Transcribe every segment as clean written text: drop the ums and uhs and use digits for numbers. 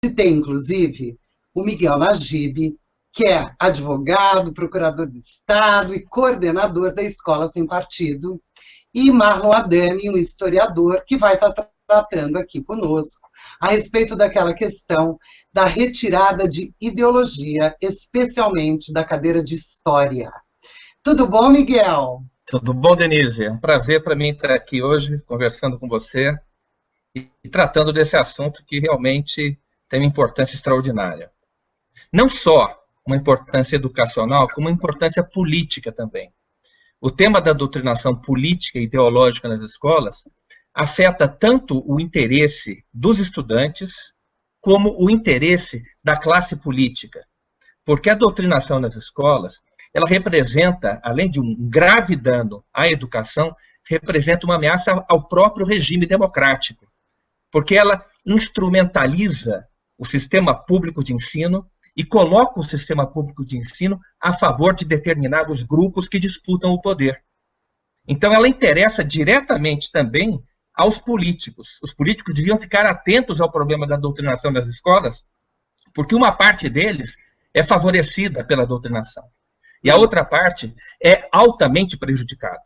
citei, inclusive, o Miguel Najib, que é advogado, procurador de Estado e coordenador da Escola Sem Partido, e Marlon Adami, um historiador, que vai estar tratando aqui conosco a respeito daquela questão da retirada de ideologia, especialmente da cadeira de História. Tudo bom, Miguel? Tudo bom, Denise? É um prazer para mim estar aqui hoje, conversando com você e tratando desse assunto que realmente tem uma importância extraordinária. Não só uma importância educacional, como uma importância política também. O tema da doutrinação política e ideológica nas escolas afeta tanto o interesse dos estudantes como o interesse da classe política. Porque a doutrinação nas escolas, ela representa, além de um grave dano à educação, representa uma ameaça ao próprio regime democrático. Porque ela instrumentaliza o sistema público de ensino e coloca o sistema público de ensino a favor de determinados grupos que disputam o poder. Então, ela interessa diretamente também aos políticos. Os políticos deviam ficar atentos ao problema da doutrinação das escolas, porque uma parte deles é favorecida pela doutrinação, e a outra parte é altamente prejudicada.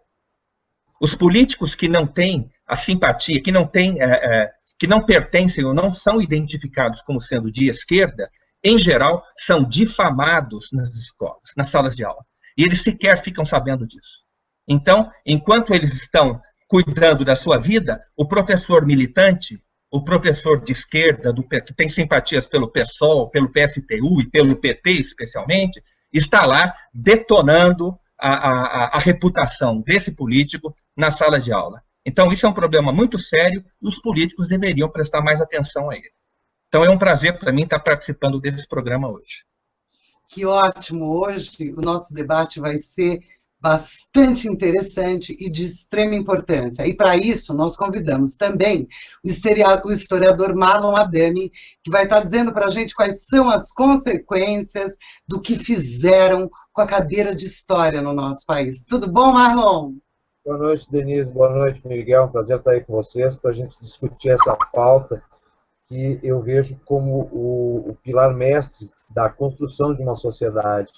Os políticos que não têm a simpatia, que não pertencem ou não são identificados como sendo de esquerda, em geral, são difamados nas escolas, nas salas de aula. E eles sequer ficam sabendo disso. Então, enquanto eles estão cuidando da sua vida, o professor militante, o professor de esquerda, que tem simpatias pelo PSOL, pelo PSTU e pelo PT especialmente, está lá detonando a reputação desse político na sala de aula. Então, isso é um problema muito sério e os políticos deveriam prestar mais atenção a ele. Então, é um prazer para mim estar participando desse programa hoje. Que ótimo! Hoje o nosso debate vai ser bastante interessante e de extrema importância. E para isso, nós convidamos também o historiador Marlon Adami, que vai estar dizendo para a gente quais são as consequências do que fizeram com a cadeira de História no nosso país. Tudo bom, Marlon? Boa noite, Denise. Boa noite, Miguel. Um prazer estar aí com vocês para a gente discutir essa pauta que eu vejo como o pilar mestre da construção de uma sociedade.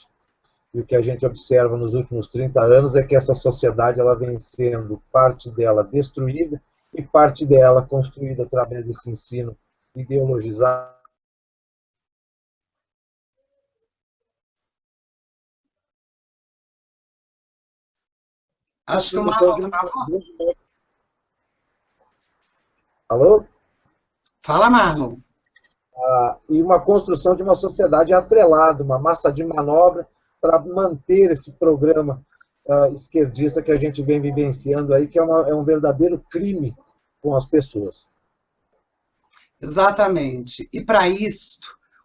E o que a gente observa nos últimos 30 anos é que essa sociedade ela vem sendo parte dela destruída e parte dela construída através desse ensino ideologizado. Acho que o Marlon travou. Alô? Fala, Marlon. E uma construção de uma sociedade atrelada, uma massa de manobra para manter esse programa esquerdista que a gente vem vivenciando aí, que é um verdadeiro crime com as pessoas. Exatamente. E para isso,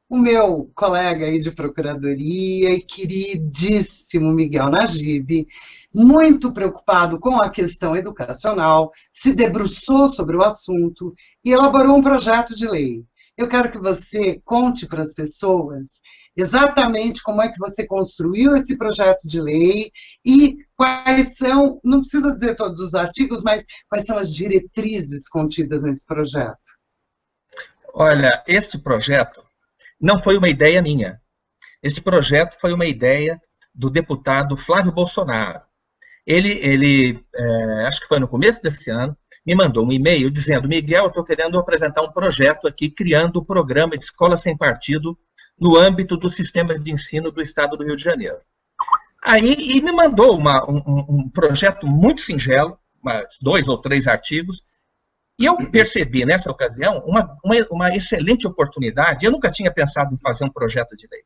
o meu colega aí de procuradoria e queridíssimo Miguel Najib, muito preocupado com a questão educacional, se debruçou sobre o assunto e elaborou um projeto de lei. Eu quero que você conte para as pessoas exatamente como é que você construiu esse projeto de lei e quais são, não precisa dizer todos os artigos, mas quais são as diretrizes contidas nesse projeto. Olha, este projeto não foi uma ideia minha. Este projeto foi uma ideia do deputado Flávio Bolsonaro. Ele acho que foi no começo desse ano, me mandou um e-mail dizendo: Miguel, eu estou querendo apresentar um projeto aqui, criando o programa Escola Sem Partido no âmbito do sistema de ensino do Estado do Rio de Janeiro. Aí, e me mandou um projeto muito singelo, 2 ou 3 artigos, e eu percebi, nessa ocasião, uma excelente oportunidade. Eu nunca tinha pensado em fazer um projeto de lei.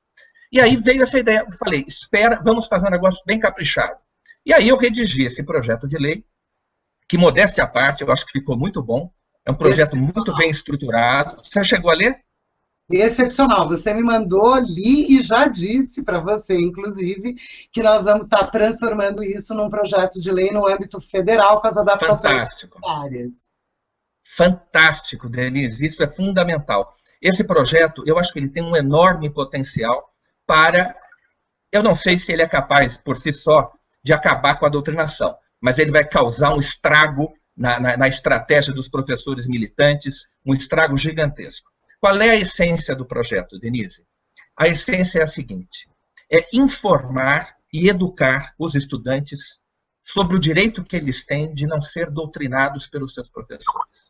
E aí veio essa ideia, eu falei, espera, vamos fazer um negócio bem caprichado. E aí eu redigi esse projeto de lei, que, modéstia à parte, eu acho que ficou muito bom. É um projeto muito bem estruturado. Você chegou a ler? Excepcional. Você me mandou, li e já disse para você, inclusive, que nós vamos estar transformando isso num projeto de lei no âmbito federal com as adaptações necessárias. Fantástico, Denise. Isso é fundamental. Esse projeto, eu acho que ele tem um enorme potencial para... Eu não sei se ele é capaz, por si só, de acabar com a doutrinação, mas ele vai causar um estrago na estratégia dos professores militantes, um estrago gigantesco. Qual é a essência do projeto, Denise? A essência é a seguinte: é informar e educar os estudantes sobre o direito que eles têm de não ser doutrinados pelos seus professores.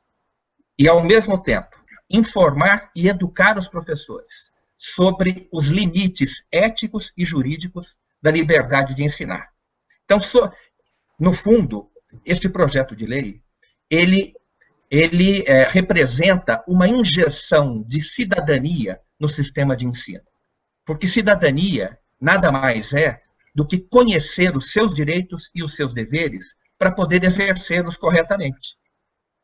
E, ao mesmo tempo, informar e educar os professores sobre os limites éticos e jurídicos da liberdade de ensinar. Então, no fundo, este projeto de lei, ele representa uma injeção de cidadania no sistema de ensino. Porque cidadania nada mais é do que conhecer os seus direitos e os seus deveres para poder exercê-los corretamente.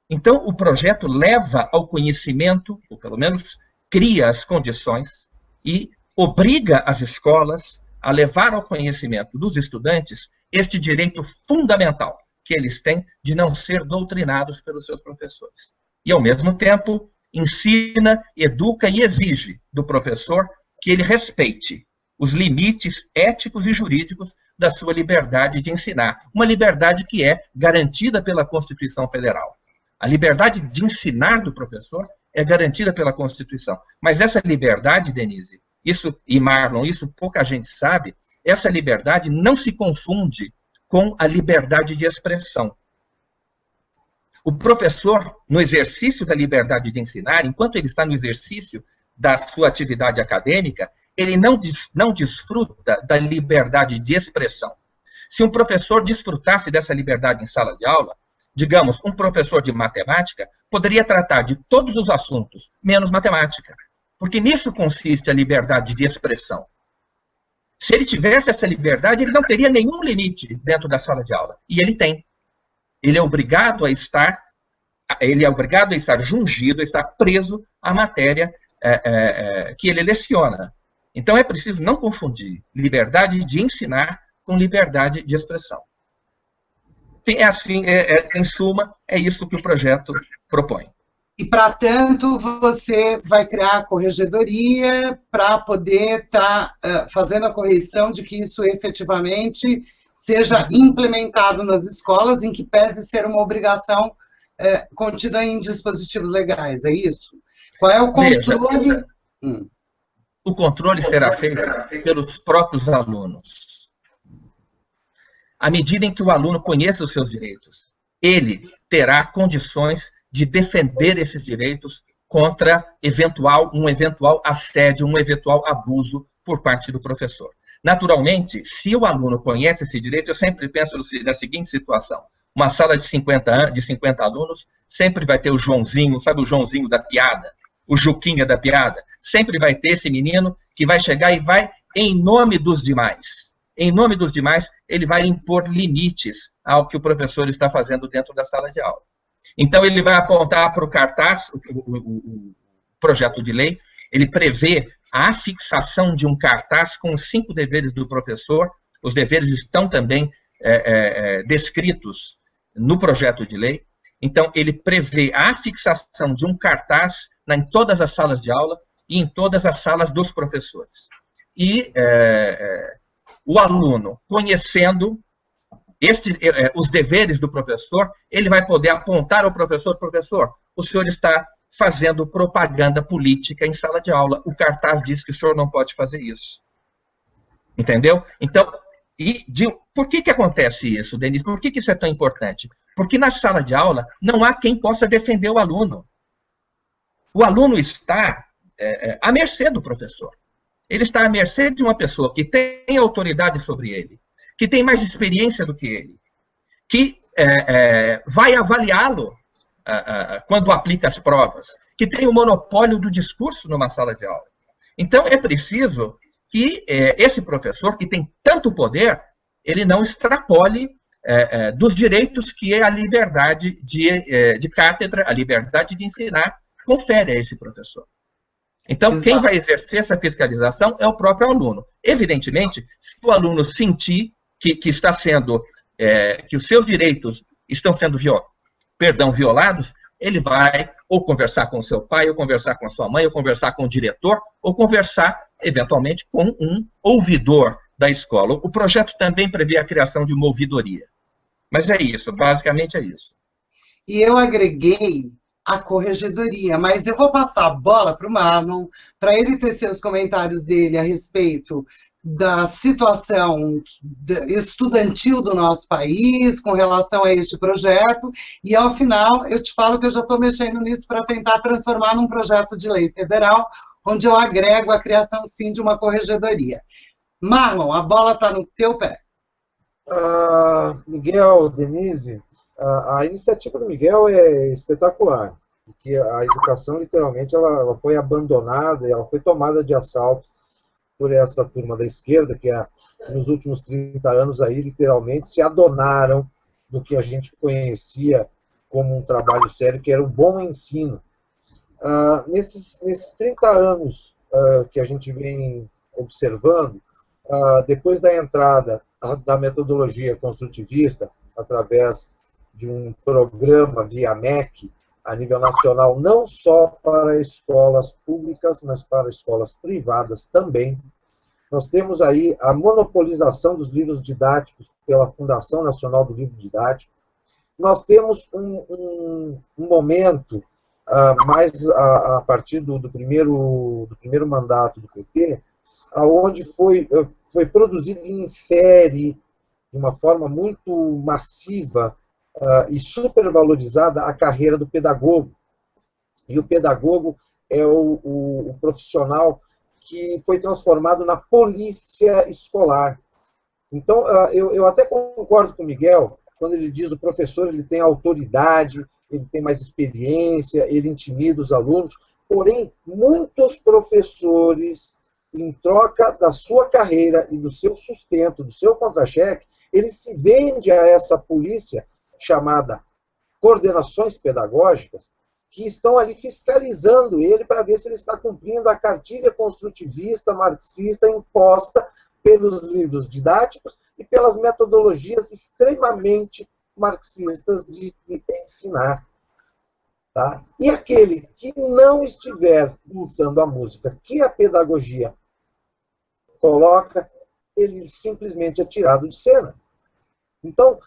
Então, o projeto leva ao conhecimento, ou pelo menos cria as condições, e obriga as escolas a levar ao conhecimento dos estudantes este direito fundamental que eles têm de não ser doutrinados pelos seus professores. E, ao mesmo tempo, ensina, educa e exige do professor que ele respeite os limites éticos e jurídicos da sua liberdade de ensinar. Uma liberdade que é garantida pela Constituição Federal. A liberdade de ensinar do professor é garantida pela Constituição. Mas essa liberdade, Denise, e Marlon, isso pouca gente sabe, essa liberdade não se confunde com a liberdade de expressão. O professor, no exercício da liberdade de ensinar, enquanto ele está no exercício da sua atividade acadêmica, ele não desfruta da liberdade de expressão. Se um professor desfrutasse dessa liberdade em sala de aula, digamos, um professor de matemática poderia tratar de todos os assuntos, menos matemática. Porque nisso consiste a liberdade de expressão. Se ele tivesse essa liberdade, ele não teria nenhum limite dentro da sala de aula. E ele tem. Ele é obrigado a estar jungido, a estar preso à matéria que ele leciona. Então é preciso não confundir liberdade de ensinar com liberdade de expressão. É assim, em suma, é isso que o projeto propõe. E, para tanto, você vai criar a corregedoria para poder estar fazendo a correção de que isso efetivamente seja implementado nas escolas, em que pese ser uma obrigação contida em dispositivos legais, é isso? Qual é o controle? Veja, o controle será feito pelos próprios alunos. À medida em que o aluno conheça os seus direitos, ele terá condições de defender esses direitos contra um eventual assédio, um eventual abuso por parte do professor. Naturalmente, se o aluno conhece esse direito, eu sempre penso na seguinte situação. Uma sala de 50 alunos sempre vai ter o Joãozinho, sabe o Joãozinho da piada? O Juquinha da piada? Sempre vai ter esse menino que vai chegar e vai, em nome dos demais, ele vai impor limites ao que o professor está fazendo dentro da sala de aula. Então, ele vai apontar para o cartaz, o projeto de lei, ele prevê a fixação de um cartaz com os 5 deveres do professor. Os deveres estão também descritos no projeto de lei. Então, ele prevê a fixação de um cartaz em todas as salas de aula e em todas as salas dos professores. E o aluno, conhecendo os deveres do professor, ele vai poder apontar ao professor: professor, o senhor está fazendo propaganda política em sala de aula. O cartaz diz que o senhor não pode fazer isso. Entendeu? Então, por que acontece isso, Denise? Por que isso é tão importante? Porque na sala de aula não há quem possa defender o aluno. O aluno está à mercê do professor. Ele está à mercê de uma pessoa que tem autoridade sobre ele, que tem mais experiência do que ele, que vai avaliá-lo quando aplica as provas, que tem o monopólio do discurso numa sala de aula. Então, é preciso que esse professor, que tem tanto poder, ele não extrapole dos direitos que a liberdade de cátedra, a liberdade de ensinar, confere a esse professor. Então, exato, quem vai exercer essa fiscalização é o próprio aluno. Evidentemente, se o aluno sentir que está sendo, que os seus direitos estão sendo violados, ele vai ou conversar com o seu pai, ou conversar com a sua mãe, ou conversar com o diretor, ou conversar, eventualmente, com um ouvidor da escola. O projeto também prevê a criação de uma ouvidoria. Mas é isso, basicamente é isso. E eu agreguei a corregedoria. Mas eu vou passar a bola para o Marlon, para ele ter seus comentários dele a respeito da situação estudantil do nosso país com relação a este projeto, e ao final eu te falo que eu já estou mexendo nisso para tentar transformar num projeto de lei federal, onde eu agrego a criação, sim, de uma corregedoria. Marlon, a bola está no teu pé. Miguel, Denise, a iniciativa do Miguel é espetacular, porque a educação, literalmente, ela foi abandonada, ela foi tomada de assalto por essa turma da esquerda, que nos últimos 30 anos, aí, literalmente, se adonaram do que a gente conhecia como um trabalho sério, que era o bom ensino. Nesses 30 anos que a gente vem observando, depois da entrada da metodologia construtivista, através de um programa via MEC, a nível nacional, não só para escolas públicas, mas para escolas privadas também. Nós temos aí a monopolização dos livros didáticos pela Fundação Nacional do Livro Didático. Nós temos um momento, mais a partir do primeiro mandato do PT, onde foi produzido em série, de uma forma muito massiva e supervalorizada, a carreira do pedagogo. E o pedagogo é o profissional que foi transformado na polícia escolar. Então, eu até concordo com o Miguel, quando ele diz que o professor ele tem autoridade, ele tem mais experiência, ele intimida os alunos, porém, muitos professores, em troca da sua carreira e do seu sustento, do seu contra-cheque, ele se vende a essa polícia chamada coordenações pedagógicas, que estão ali fiscalizando ele para ver se ele está cumprindo a cartilha construtivista, marxista, imposta pelos livros didáticos e pelas metodologias extremamente marxistas de ensinar. Tá? E aquele que não estiver pensando a música que a pedagogia coloca, ele simplesmente é tirado de cena. Então,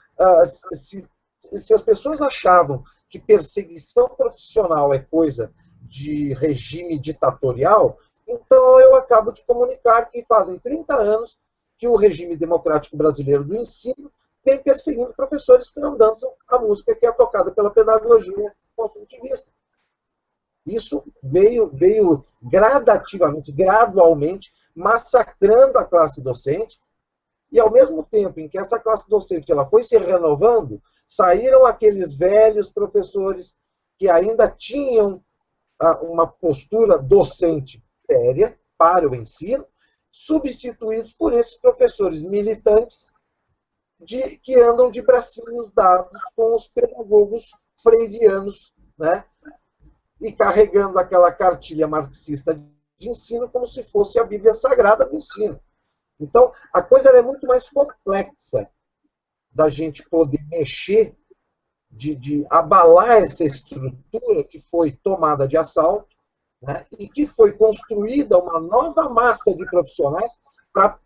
se as pessoas achavam que perseguição profissional é coisa de regime ditatorial, então eu acabo de comunicar que fazem 30 anos que o regime democrático brasileiro do ensino vem perseguindo professores que não dançam a música que é tocada pela pedagogia construtivista. Isso veio gradativamente, gradualmente, massacrando a classe docente, e ao mesmo tempo em que essa classe docente ela foi se renovando, saíram aqueles velhos professores que ainda tinham uma postura docente séria para o ensino, substituídos por esses professores militantes que andam de bracinhos dados com os pedagogos freirianos, né? E carregando aquela cartilha marxista de ensino como se fosse a Bíblia Sagrada do ensino. Então, a coisa é muito mais complexa da gente poder mexer, de abalar essa estrutura que foi tomada de assalto, né, e que foi construída uma nova massa de profissionais para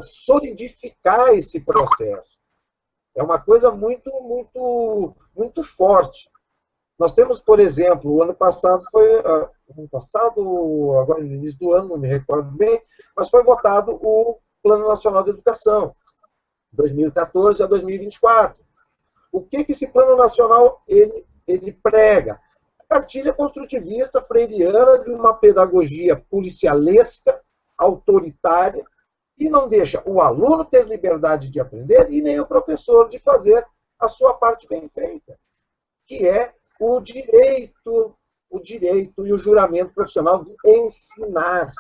solidificar esse processo. É uma coisa muito, muito, muito forte. Nós temos, por exemplo, o ano passado, agora no início do ano, não me recordo bem, mas foi votado o Plano Nacional de Educação, 2014 a 2024. O que esse Plano Nacional ele prega? A cartilha construtivista freiriana de uma pedagogia policialesca, autoritária, e não deixa o aluno ter liberdade de aprender e nem o professor de fazer a sua parte bem feita, que é o direito e o juramento profissional de ensinar.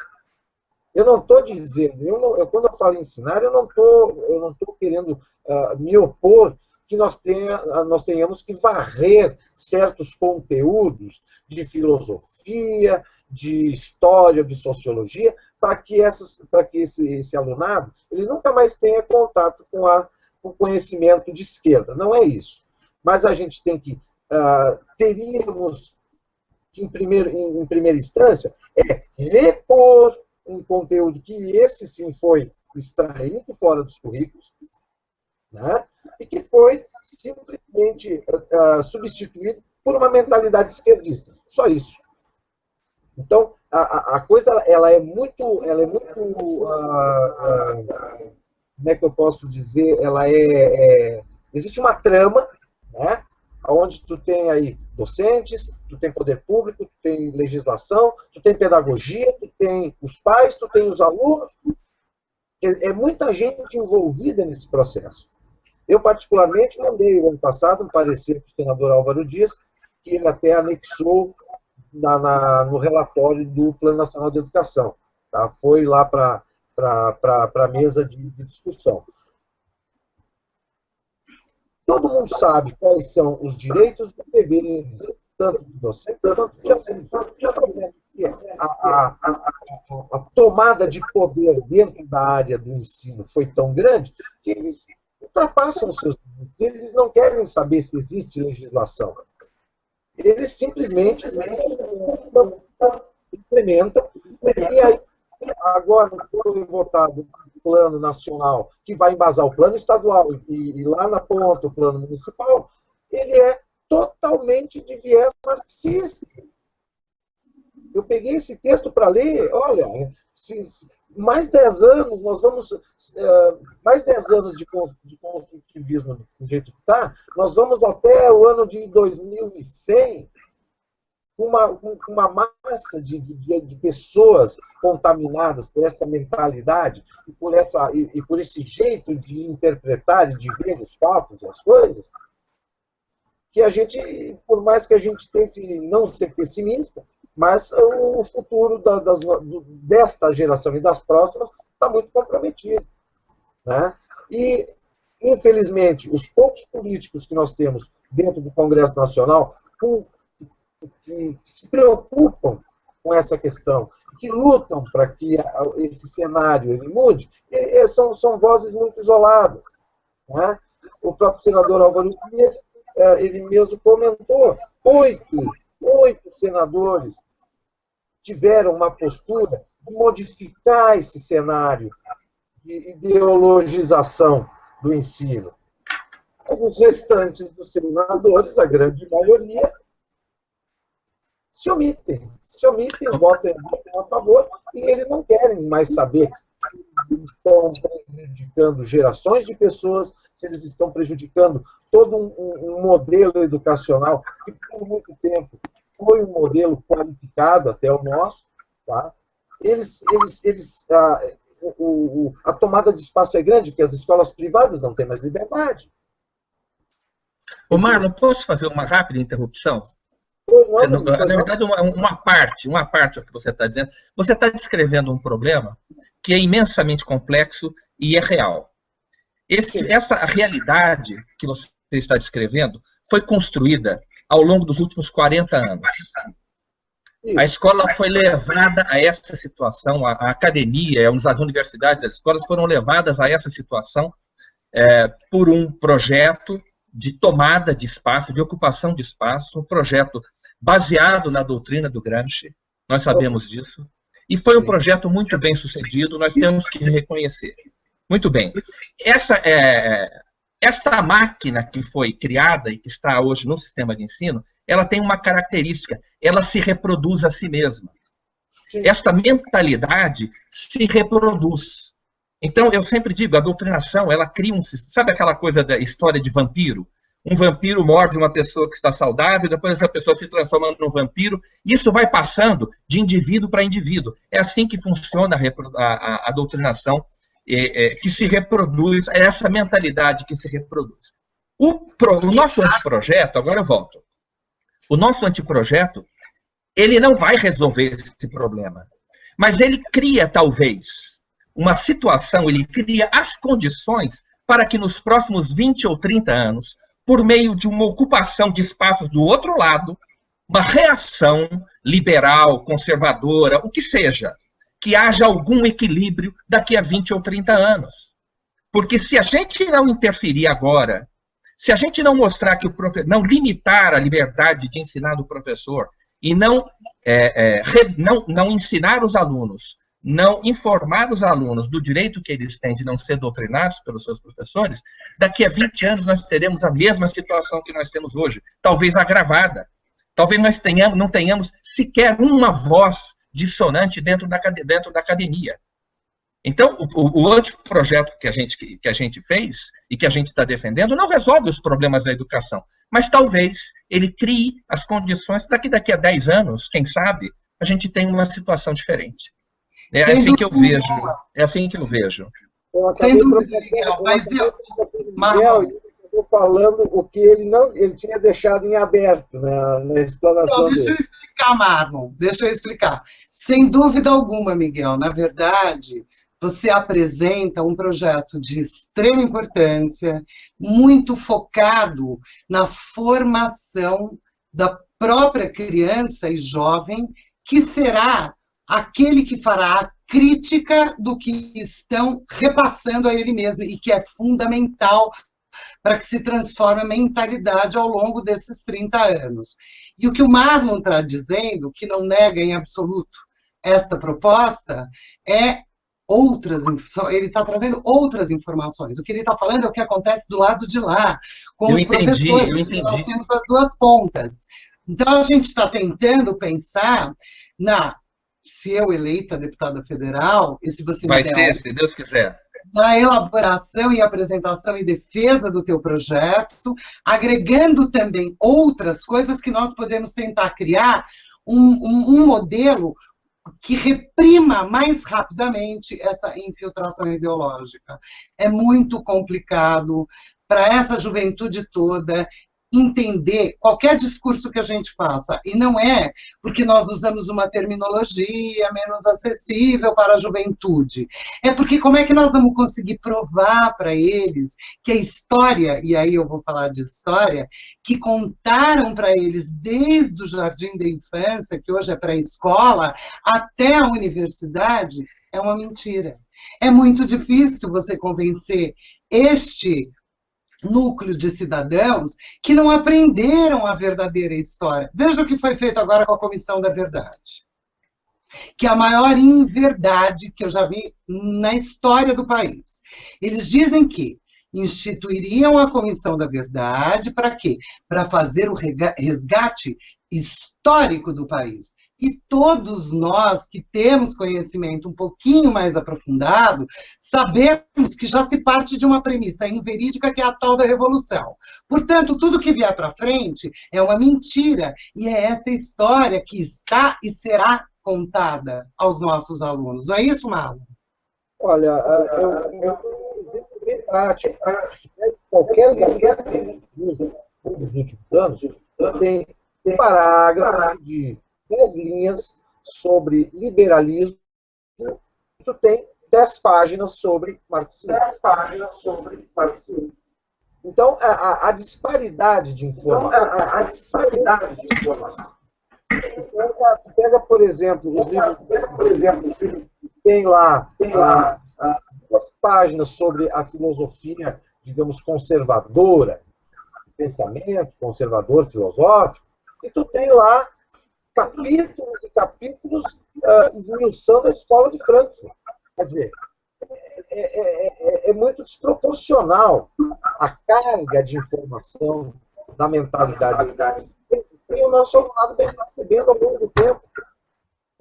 Eu não estou dizendo, quando eu falo ensinar, eu não estou querendo me opor que nós tenhamos que varrer certos conteúdos de filosofia, de história, de sociologia, para que esse alunado ele nunca mais tenha contato com o conhecimento de esquerda. Não é isso. Mas a gente tem que teríamos, em primeira instância, repor um conteúdo que esse sim foi extraído fora dos currículos, né, e que foi simplesmente substituído por uma mentalidade esquerdista. Só isso. Então, a coisa ela é muito como é que eu posso dizer, existe uma trama, né, onde tu tem aí docentes, tu tem poder público, tu tem legislação, tu tem pedagogia, tu tem os pais, tu tem os alunos, é muita gente envolvida nesse processo. Eu, particularmente, mandei, ano passado, um parecer para o senador Álvaro Dias, que ele até anexou no relatório do Plano Nacional de Educação. Tá? Foi lá para a mesa de discussão. Todo mundo sabe quais são os direitos e deveres, tanto do docente, tanto de aluno. A tomada de poder dentro da área do ensino foi tão grande que eles ultrapassam os seus limites. Eles não querem saber se existe legislação. Eles simplesmente implementam. E aí, agora foi votado o plano nacional, que vai embasar o plano estadual, e lá na ponta o plano municipal, ele é totalmente de viés marxista. Eu peguei esse texto para ler, olha, mais 10 anos, nós vamos, mais 10 anos de construtivismo do jeito que está, nós vamos até o ano de 2100, uma massa de pessoas contaminadas por essa mentalidade e por esse jeito de interpretar e de ver os fatos e as coisas, que a gente, por mais que a gente tente não ser pessimista, mas o futuro desta geração e das próximas está muito comprometido. Né? E, infelizmente, os poucos políticos que nós temos dentro do Congresso Nacional que se preocupam com essa questão, que lutam para que esse cenário ele mude, são vozes muito isoladas. Né? O próprio senador Álvaro Dias, ele mesmo comentou, 8 senadores tiveram uma postura de modificar esse cenário de ideologização do ensino. Mas os restantes dos senadores, a grande maioria, se omitem, votam a favor, e eles não querem mais saber se eles estão prejudicando gerações de pessoas, se eles estão prejudicando todo um modelo educacional que, por muito tempo, foi um modelo qualificado até o nosso. Tá? A tomada de espaço é grande, porque as escolas privadas não têm mais liberdade. Ô Marlon, posso fazer uma rápida interrupção? Na verdade, uma parte do que você está dizendo. Você está descrevendo um problema que é imensamente complexo e é real. Essa realidade que você está descrevendo foi construída ao longo dos últimos 40 anos. A escola foi levada a essa situação, a academia, as universidades, as escolas foram levadas a essa situação por um projeto de tomada de espaço, de ocupação de espaço, um projeto baseado na doutrina do Gramsci, nós sabemos disso, e foi um projeto muito bem sucedido, nós temos que reconhecer. Muito bem. Esta máquina que foi criada e que está hoje no sistema de ensino, ela tem uma característica, ela se reproduz a si mesma. Esta mentalidade se reproduz. Então, eu sempre digo, a doutrinação, ela cria um... Sabe aquela coisa da história de vampiro? Um vampiro morde uma pessoa que está saudável, depois essa pessoa se transforma num vampiro, e isso vai passando de indivíduo para indivíduo. É assim que funciona a doutrinação, que se reproduz, é essa mentalidade que se reproduz. O nosso anteprojeto, agora eu volto, o nosso anteprojeto, ele não vai resolver esse problema, mas ele cria, talvez, uma situação, ele cria as condições para que nos próximos 20 ou 30 anos, por meio de uma ocupação de espaços do outro lado, uma reação liberal, conservadora, o que seja, que haja algum equilíbrio daqui a 20 ou 30 anos. Porque se a gente não interferir agora, se a gente não mostrar que não limitar a liberdade de ensinar do professor e não ensinar os alunos, não informar os alunos do direito que eles têm de não ser doutrinados pelos seus professores, daqui a 20 anos nós teremos a mesma situação que nós temos hoje, talvez agravada. Talvez nós não tenhamos sequer uma voz dissonante dentro da academia. Então, o anteprojeto que a gente fez e que a gente está defendendo não resolve os problemas da educação, mas talvez ele crie as condições para que daqui a 10 anos, quem sabe, a gente tenha uma situação diferente. É assim que eu vejo. É assim que eu vejo. Sem dúvida, Miguel, mas eu estou falando o que ele tinha deixado em aberto na explanação dele. Deixa eu explicar, Marlon, deixa eu explicar. Sem dúvida alguma, Miguel, na verdade, você apresenta um projeto de extrema importância, muito focado na formação da própria criança e jovem, que será aquele que fará a crítica do que estão repassando a ele mesmo, e que é fundamental para que se transforme a mentalidade ao longo desses 30 anos. E o que o Marlon está dizendo, que não nega em absoluto esta proposta, é ele está trazendo outras informações. O que ele está falando é o que acontece do lado de lá, com os professores, que nós temos as duas pontas. Então, a gente está tentando pensar se eu eleita deputada federal, e se você vai ser, se Deus quiser, na elaboração e apresentação e defesa do teu projeto, agregando também outras coisas que nós podemos tentar criar um modelo que reprima mais rapidamente essa infiltração ideológica. É muito complicado para essa juventude toda entender qualquer discurso que a gente faça, e não é porque nós usamos uma terminologia menos acessível para a juventude, é porque como é que nós vamos conseguir provar para eles que a história, e aí eu vou falar de história, que contaram para eles desde o jardim da infância, que hoje é pré-escola, até a universidade, é uma mentira. É muito difícil você convencer este núcleo de cidadãos que não aprenderam a verdadeira história. Veja o que foi feito agora com a Comissão da Verdade, que é a maior inverdade que eu já vi na história do país. Eles dizem que instituiriam a Comissão da Verdade para quê? Para fazer o resgate histórico do país. E todos nós que temos conhecimento um pouquinho mais aprofundado, sabemos que já se parte de uma premissa inverídica, que é a tal da revolução. Portanto, tudo que vier para frente é uma mentira, e é essa história que está e será contada aos nossos alunos. Não é isso, Marlon? Olha, eu prático. Qualquer dos últimos anos tem parágrafo de 10 linhas sobre liberalismo, tu tem 10 páginas sobre marxismo. Então, a disparidade de informação. Tu pega, por exemplo, os livros, tem lá 2 páginas sobre a filosofia, digamos, conservadora, pensamento conservador filosófico, e tu tem lá capítulos e capítulos esmiuçando a escola de Frankfurt. Quer dizer, é muito desproporcional a carga de informação da mentalidade. E o nosso alunado vem recebendo ao longo do tempo.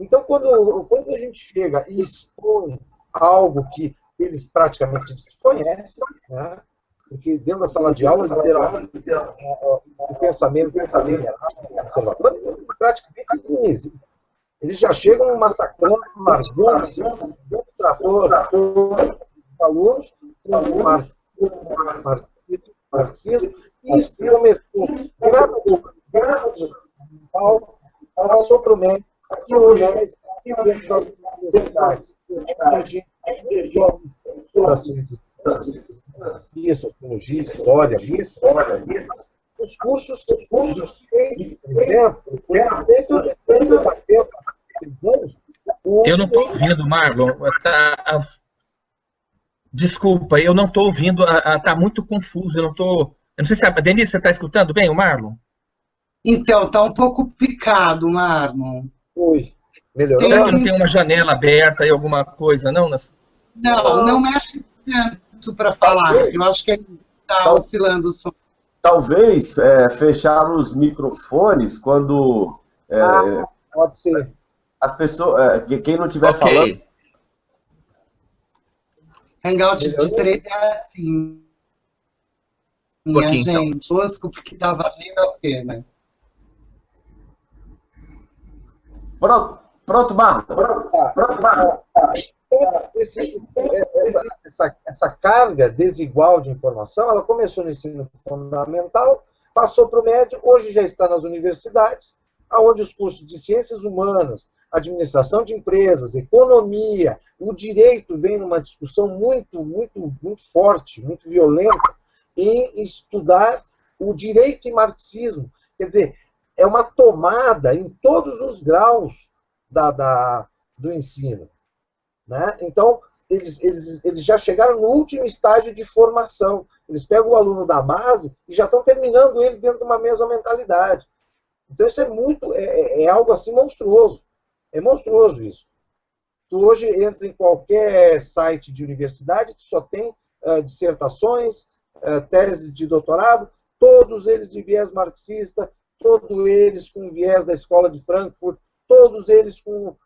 Então, quando a gente chega e expõe algo que eles praticamente desconhecem, né? Porque dentro da sala de aula, literalmente, o pensamento conservador praticamente não existe. Eles já chegam massacrando, marcando, alunos, marxismo, e isso começou passou para o médico, e hoje dentro das universidades, sociologia, história, os cursos, por exemplo, eu não estou ouvindo, Marlon. Desculpa, eu não estou ouvindo. Está muito confuso. Eu não sei se a Denise, você está escutando bem o Marlon? Então, está um pouco picado, Marlon. Oi, melhorou? Será que não tem uma janela aberta e alguma coisa, não? Não mexe tanto para falar. Eu acho que está oscilando o som. talvez fechar os microfones quando pode ser. as pessoas, quem não estiver falando. Hangout de 3 é assim, minha gente. Tosco, porque tá valendo a pena. Pronto, Marco. Essa carga desigual de informação, ela começou no ensino fundamental, passou para o médio, hoje já está nas universidades, onde os cursos de ciências humanas, administração de empresas, economia, o direito vem numa discussão muito forte, muito violenta, em estudar o direito e marxismo. Quer dizer, é uma tomada em todos os graus do ensino. Né? Então, eles já chegaram no último estágio de formação. Eles pegam o aluno da base e já estão terminando ele dentro de uma mesma mentalidade. Então, isso é algo assim monstruoso. É monstruoso isso. Tu hoje entra em qualquer site de universidade, tu só tem dissertações, teses de doutorado, todos eles de viés marxista, todos eles com viés da escola de Frankfurt, todos eles com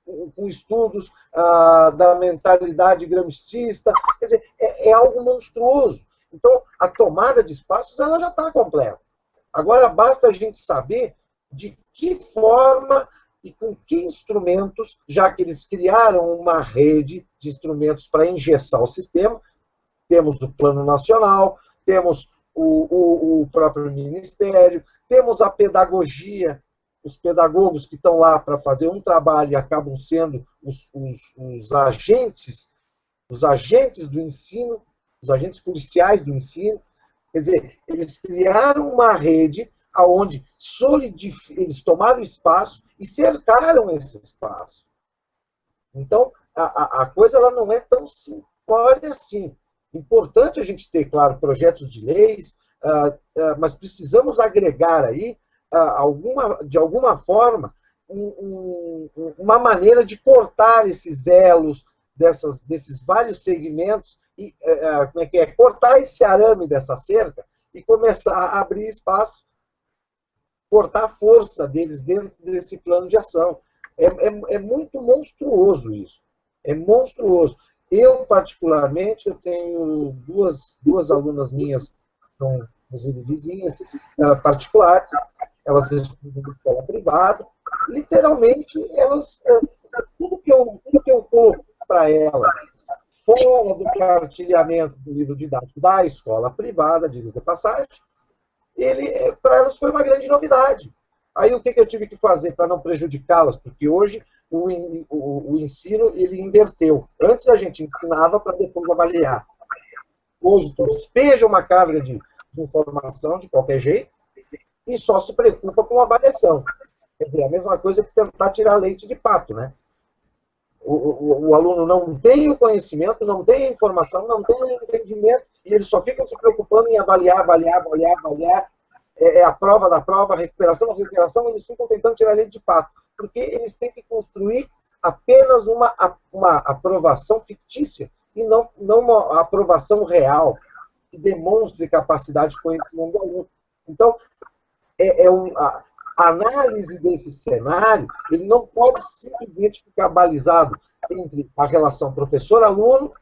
estudos da mentalidade gramscista. Quer dizer, é algo monstruoso. Então, a tomada de espaços ela já está completa. Agora, basta a gente saber de que forma e com que instrumentos, já que eles criaram uma rede de instrumentos para engessar o sistema. Temos o Plano Nacional, temos o próprio Ministério, temos a pedagogia, os pedagogos que estão lá para fazer um trabalho e acabam sendo os agentes do ensino, os agentes policiais do ensino. Quer dizer, eles criaram uma rede onde eles tomaram espaço e cercaram esse espaço. Então, a coisa ela não é tão simplória assim. Importante a gente ter, claro, projetos de leis, mas precisamos agregar aí, de alguma forma, uma maneira de cortar esses elos desses vários segmentos e cortar esse arame dessa cerca e começar a abrir espaço, cortar a força deles dentro desse plano de ação. É muito monstruoso isso. É monstruoso. Eu, particularmente, eu tenho duas alunas minhas, que são vizinhas, particulares, elas estudam em escola privada, literalmente, tudo que eu coloco para elas, fora do cartilhamento do livro didático da escola privada, diga-se de passagem, para elas foi uma grande novidade. Aí o que eu tive que fazer para não prejudicá-las? Porque hoje o ensino ele inverteu. Antes a gente ensinava para depois avaliar. Hoje tu despeja uma carga de informação de qualquer jeito e só se preocupa com a avaliação. Quer dizer, a mesma coisa que tentar tirar leite de pato, né? O aluno não tem o conhecimento, não tem a informação, não tem o entendimento, e eles só ficam se preocupando em avaliar. É a prova da prova, a recuperação da recuperação, eles ficam tentando tirar leite de pato, porque eles têm que construir apenas uma aprovação fictícia e não uma aprovação real, que demonstre capacidade de conhecimento do aluno. Então, a análise desse cenário, ele não pode simplesmente ficar balizado entre a relação professor-aluno,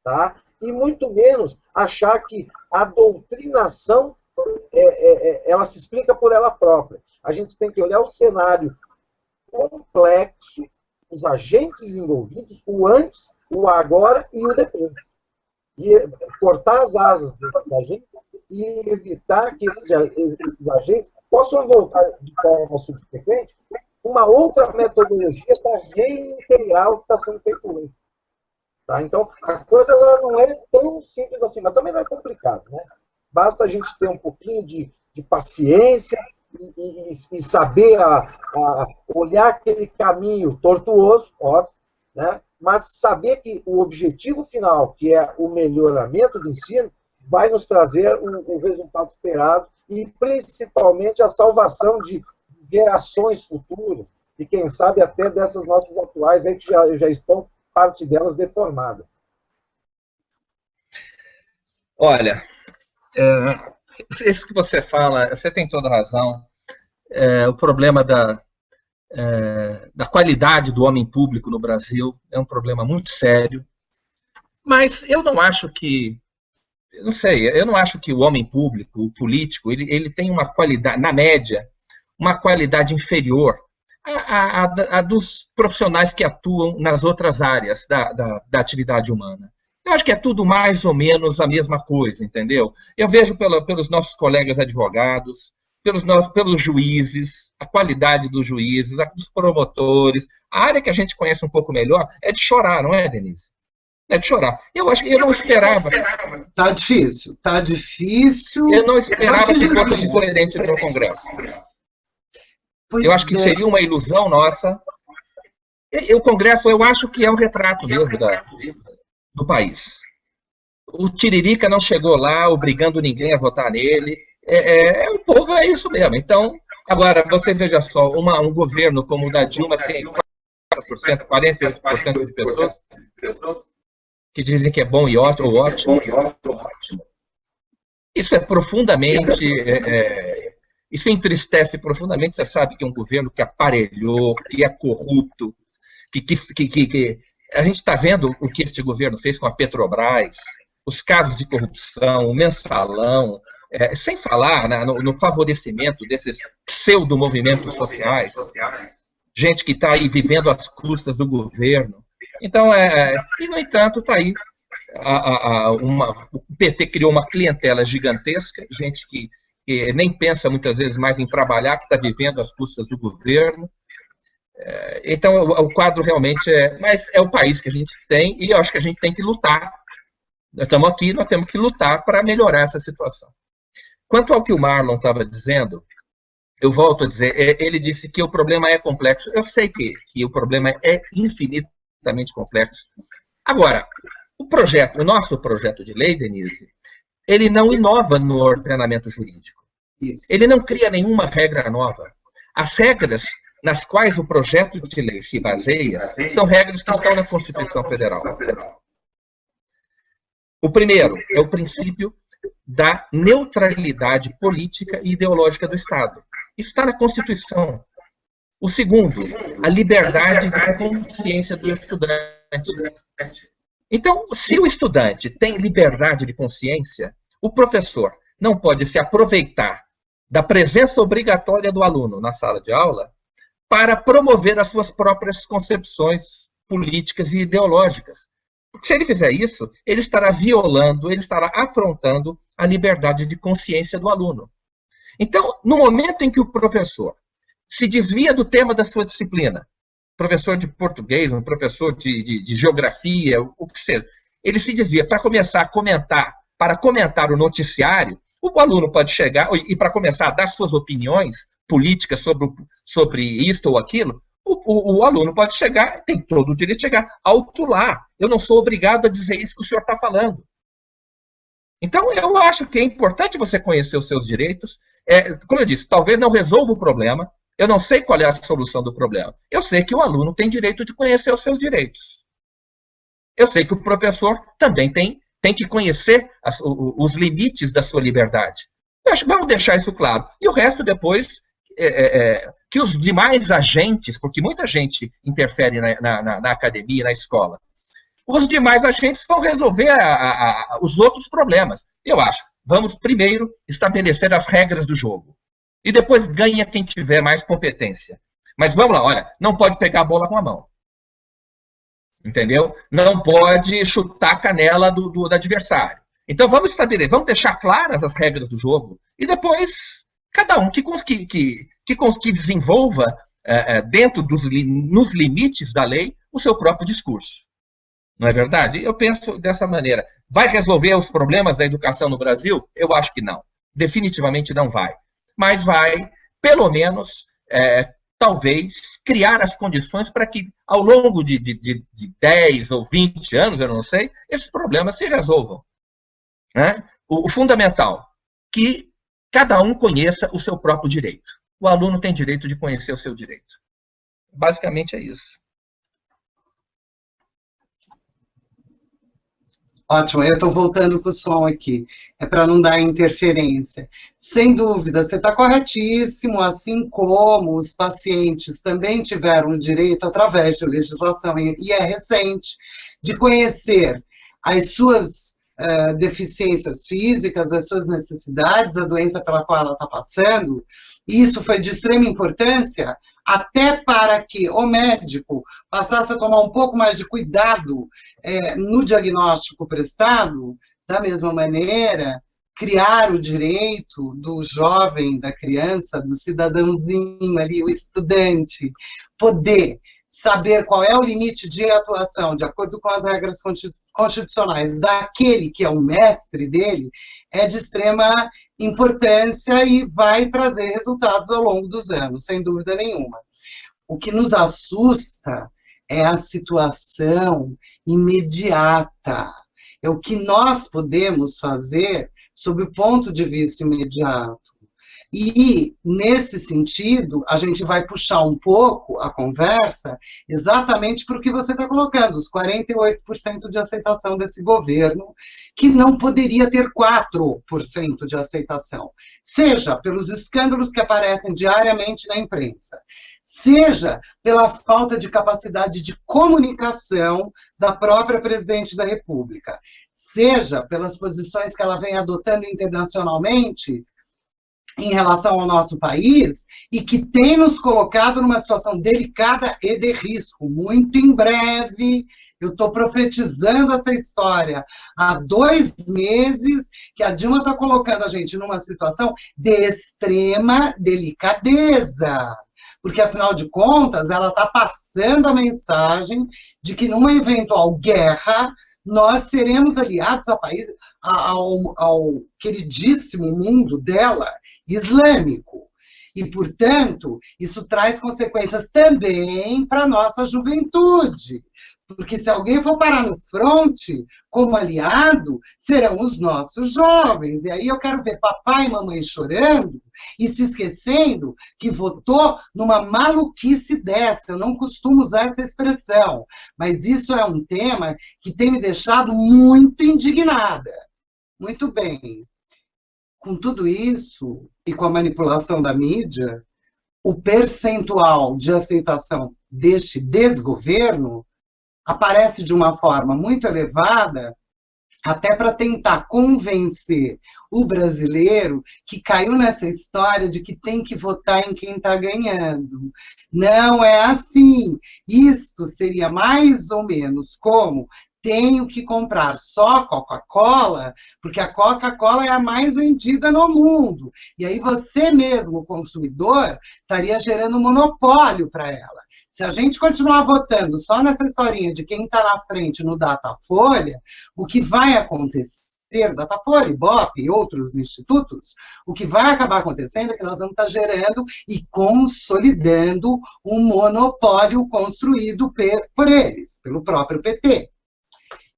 tá? E muito menos achar que a doutrinação ela se explica por ela própria. A gente tem que olhar o cenário complexo, os agentes envolvidos, o antes, o agora e o depois. E cortar as asas desses agentes e evitar que esses agentes possam voltar de forma subsequente uma outra metodologia para reintegrar o que está sendo feito hoje. Tá? Então, a coisa ela não é tão simples assim, mas também não é complicado, né? Basta a gente ter um pouquinho de paciência e saber olhar aquele caminho tortuoso, óbvio, né? Mas saber que o objetivo final, que é o melhoramento do ensino, vai nos trazer o resultado esperado e, principalmente, a salvação de gerações futuras e, quem sabe, até dessas nossas atuais aí que já estão, parte delas, deformadas. Olha, isso que você fala, você tem toda a razão. O problema da qualidade do homem público no Brasil é um problema muito sério. Mas eu não acho que, não sei, eu não acho que o homem público, o político, ele tem uma qualidade, na média, uma qualidade inferior à dos profissionais que atuam nas outras áreas da atividade humana. Eu acho que é tudo mais ou menos a mesma coisa, entendeu? Eu vejo pelos nossos colegas advogados, pelos juízes, a qualidade dos juízes, dos promotores. A área que a gente conhece um pouco melhor é de chorar, não é, Denise? É de chorar. Eu acho que eu não esperava. Tá difícil, tá difícil. Eu não esperava que fosse diferente no Congresso. Eu acho que seria uma ilusão nossa. O Congresso, eu acho que é um retrato mesmo do país. O Tiririca não chegou lá obrigando ninguém a votar nele. O povo é isso mesmo. Então, agora, você veja só, um governo como o da Dilma tem 48% de pessoas que dizem que é bom e ótimo, ou ótimo. Isso é profundamente... isso entristece profundamente. Você sabe que é um governo que aparelhou, que é corrupto, que a gente está vendo o que este governo fez com a Petrobras, os casos de corrupção, o mensalão, sem falar no favorecimento desses pseudo-movimentos sociais, gente que está aí vivendo às custas do governo. Então, e no entanto, está aí, o PT criou uma clientela gigantesca, gente que nem pensa muitas vezes mais em trabalhar, que está vivendo às custas do governo. Então, o quadro realmente mas é o país que a gente tem, e eu acho que a gente tem que lutar. Nós estamos aqui, nós temos que lutar para melhorar essa situação. Quanto ao que o Marlon estava dizendo, eu volto a dizer, ele disse que o problema é complexo. Eu sei que o problema é infinitamente complexo. Agora, o nosso projeto de lei, Denise, ele não inova no ordenamento jurídico. Isso. Ele não cria nenhuma regra nova. As regras nas quais o projeto de lei se baseia são regras que estão na Constituição Federal. O primeiro é o princípio da neutralidade política e ideológica do Estado. Isso está na Constituição. O segundo, a liberdade de consciência do estudante. Então, se o estudante tem liberdade de consciência, o professor não pode se aproveitar da presença obrigatória do aluno na sala de aula para promover as suas próprias concepções políticas e ideológicas. Porque se ele fizer isso, ele estará violando, ele estará afrontando a liberdade de consciência do aluno. Então, no momento em que o professor se desvia do tema da sua disciplina, professor de português, um professor de geografia, o que seja, ele se desvia para começar a comentar o noticiário, o aluno pode chegar, e para começar a dar suas opiniões políticas sobre isto ou aquilo, o aluno pode chegar, tem todo o direito de chegar, autuar. Eu não sou obrigado a dizer isso que o senhor está falando. Então, eu acho que é importante você conhecer os seus direitos. Como eu disse, talvez não resolva o problema. Eu não sei qual é a solução do problema. Eu sei que o aluno tem direito de conhecer os seus direitos. Eu sei que o professor também tem que conhecer os limites da sua liberdade. Vamos deixar isso claro. E o resto depois, que os demais agentes, porque muita gente interfere na academia, na escola, os demais agentes vão resolver os outros problemas. Eu acho. Vamos primeiro estabelecer as regras do jogo. E depois ganha quem tiver mais competência. Mas vamos lá, olha, não pode pegar a bola com a mão. Entendeu? Não pode chutar a canela do adversário. Então vamos estabelecer, vamos deixar claras as regras do jogo. E depois, cada um que desenvolva, dentro nos limites da lei, o seu próprio discurso. Não é verdade? Eu penso dessa maneira. Vai resolver os problemas da educação no Brasil? Eu acho que não. Definitivamente não vai. Mas vai, pelo menos, talvez, criar as condições para que, ao longo de 10 ou 20 anos, eu não sei, esses problemas se resolvam. Né? O fundamental, que cada um conheça o seu próprio direito. O aluno tem direito de conhecer o seu direito. Basicamente é isso. Ótimo, eu estou voltando com o som aqui, é para não dar interferência. Sem dúvida, você está corretíssimo, assim como os pacientes também tiveram o direito, através de legislação, e é recente, de conhecer as suas deficiências físicas, as suas necessidades, a doença pela qual ela está passando, e isso foi de extrema importância, até para que o médico passasse a tomar um pouco mais de cuidado no diagnóstico prestado, da mesma maneira, criar o direito do jovem, da criança, do cidadãozinho ali, o estudante, poder saber qual é o limite de atuação, de acordo com as regras constitucionais, daquele que é o mestre dele, é de extrema importância e vai trazer resultados ao longo dos anos, sem dúvida nenhuma. O que nos assusta é a situação imediata, é o que nós podemos fazer sob o ponto de vista imediato. E, nesse sentido, a gente vai puxar um pouco a conversa exatamente para o que você está colocando, os 48% de aceitação desse governo, que não poderia ter 4% de aceitação, seja pelos escândalos que aparecem diariamente na imprensa, seja pela falta de capacidade de comunicação da própria presidente da República, seja pelas posições que ela vem adotando internacionalmente em relação ao nosso país, e que tem nos colocado numa situação delicada e de risco. Muito em breve, eu estou profetizando essa história há 2 meses, que a Dilma está colocando a gente numa situação de extrema delicadeza, porque, afinal de contas, ela está passando a mensagem de que, numa eventual guerra, nós seremos aliados ao queridíssimo mundo dela, islâmico. E, portanto, isso traz consequências também para a nossa juventude. Porque se alguém for parar no fronte como aliado, serão os nossos jovens. E aí eu quero ver papai e mamãe chorando e se esquecendo que votou numa maluquice dessa. Eu não costumo usar essa expressão, mas isso é um tema que tem me deixado muito indignada. Muito bem. Com tudo isso, e com a manipulação da mídia, o percentual de aceitação deste desgoverno aparece de uma forma muito elevada, até para tentar convencer o brasileiro que caiu nessa história de que tem que votar em quem está ganhando. Não é assim. Isto seria mais ou menos como: tenho que comprar só Coca-Cola, porque a Coca-Cola é a mais vendida no mundo. E aí você mesmo, consumidor, estaria gerando monopólio para ela. Se a gente continuar votando só nessa historinha de quem está na frente no Datafolha, o que vai acontecer, Datafolha, Ibope e outros institutos, o que vai acabar acontecendo é que nós vamos estar gerando e consolidando um monopólio construído por eles, pelo próprio PT.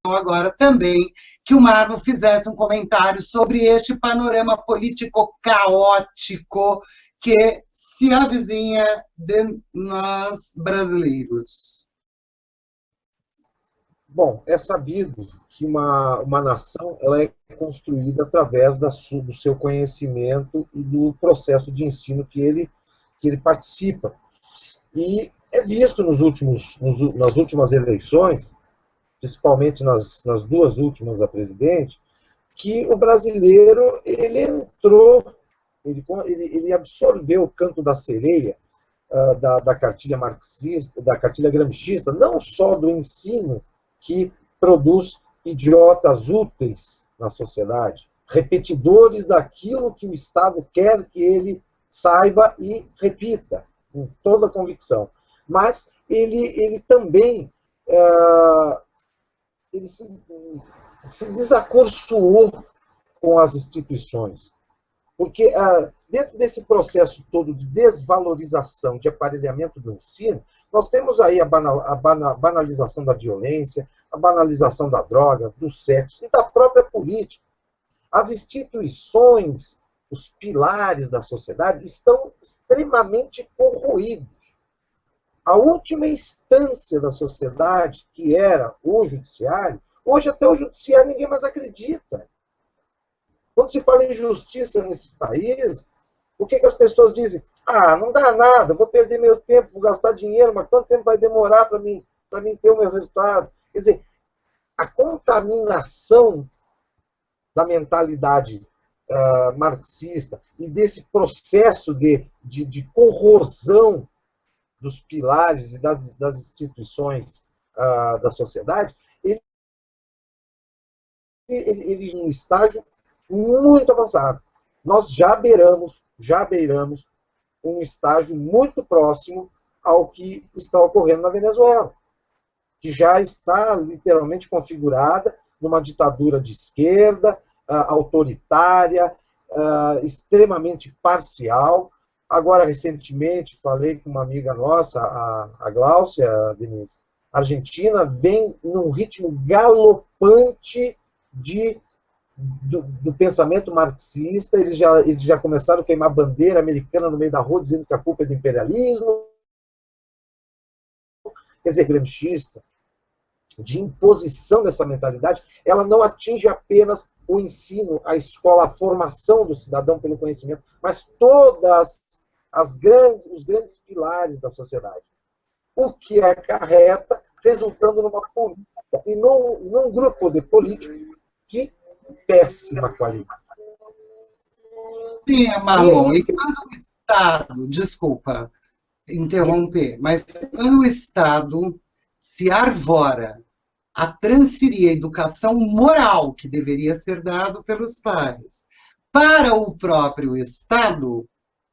Agora também que o Marvo fizesse um comentário sobre este panorama político caótico que se avizinha de nós brasileiros. Bom, é sabido que uma nação ela é construída através do seu conhecimento e do processo de ensino que ele participa. E é visto nas últimas eleições, principalmente nas 2 últimas da presidente, que o brasileiro ele entrou, ele absorveu o canto da sereia da cartilha marxista, da cartilha gramscista, não só do ensino que produz idiotas úteis na sociedade, repetidores daquilo que o Estado quer que ele saiba e repita, com toda a convicção. Mas ele também ele se desacorçoou com as instituições. Porque dentro desse processo todo de desvalorização, de aparelhamento do ensino, nós temos aí a banalização da violência, a banalização da droga, do sexo e da própria política. As instituições, os pilares da sociedade estão extremamente corroídos. A última instância da sociedade, que era o judiciário, Hoje, até o judiciário, ninguém mais acredita. Quando se fala em justiça nesse país, o que as pessoas dizem? Ah, não dá nada, vou perder meu tempo, vou gastar dinheiro, mas quanto tempo vai demorar para mim ter o meu resultado? Quer dizer, a contaminação da mentalidade marxista e desse processo de corrosão dos pilares e das instituições da sociedade, ele em um estágio muito avançado. Nós já beiramos um estágio muito próximo ao que está ocorrendo na Venezuela, que já está literalmente configurada numa ditadura de esquerda, autoritária, extremamente parcial. Agora, recentemente, falei com uma amiga nossa, a Gláucia, Denise, a Argentina vem num ritmo galopante do pensamento marxista. Eles já começaram a queimar bandeira americana no meio da rua, dizendo que a culpa é do imperialismo. Quer dizer, gramscista, de imposição dessa mentalidade, ela não atinge apenas o ensino, a escola, a formação do cidadão pelo conhecimento, mas todas os grandes pilares da sociedade. O que acarreta, resultando numa política e num grupo de políticos de péssima qualidade. Sim, Marlon, e quando o Estado, desculpa interromper, mas quando o Estado se arvora a transferir a educação moral que deveria ser dado pelos pais para o próprio Estado,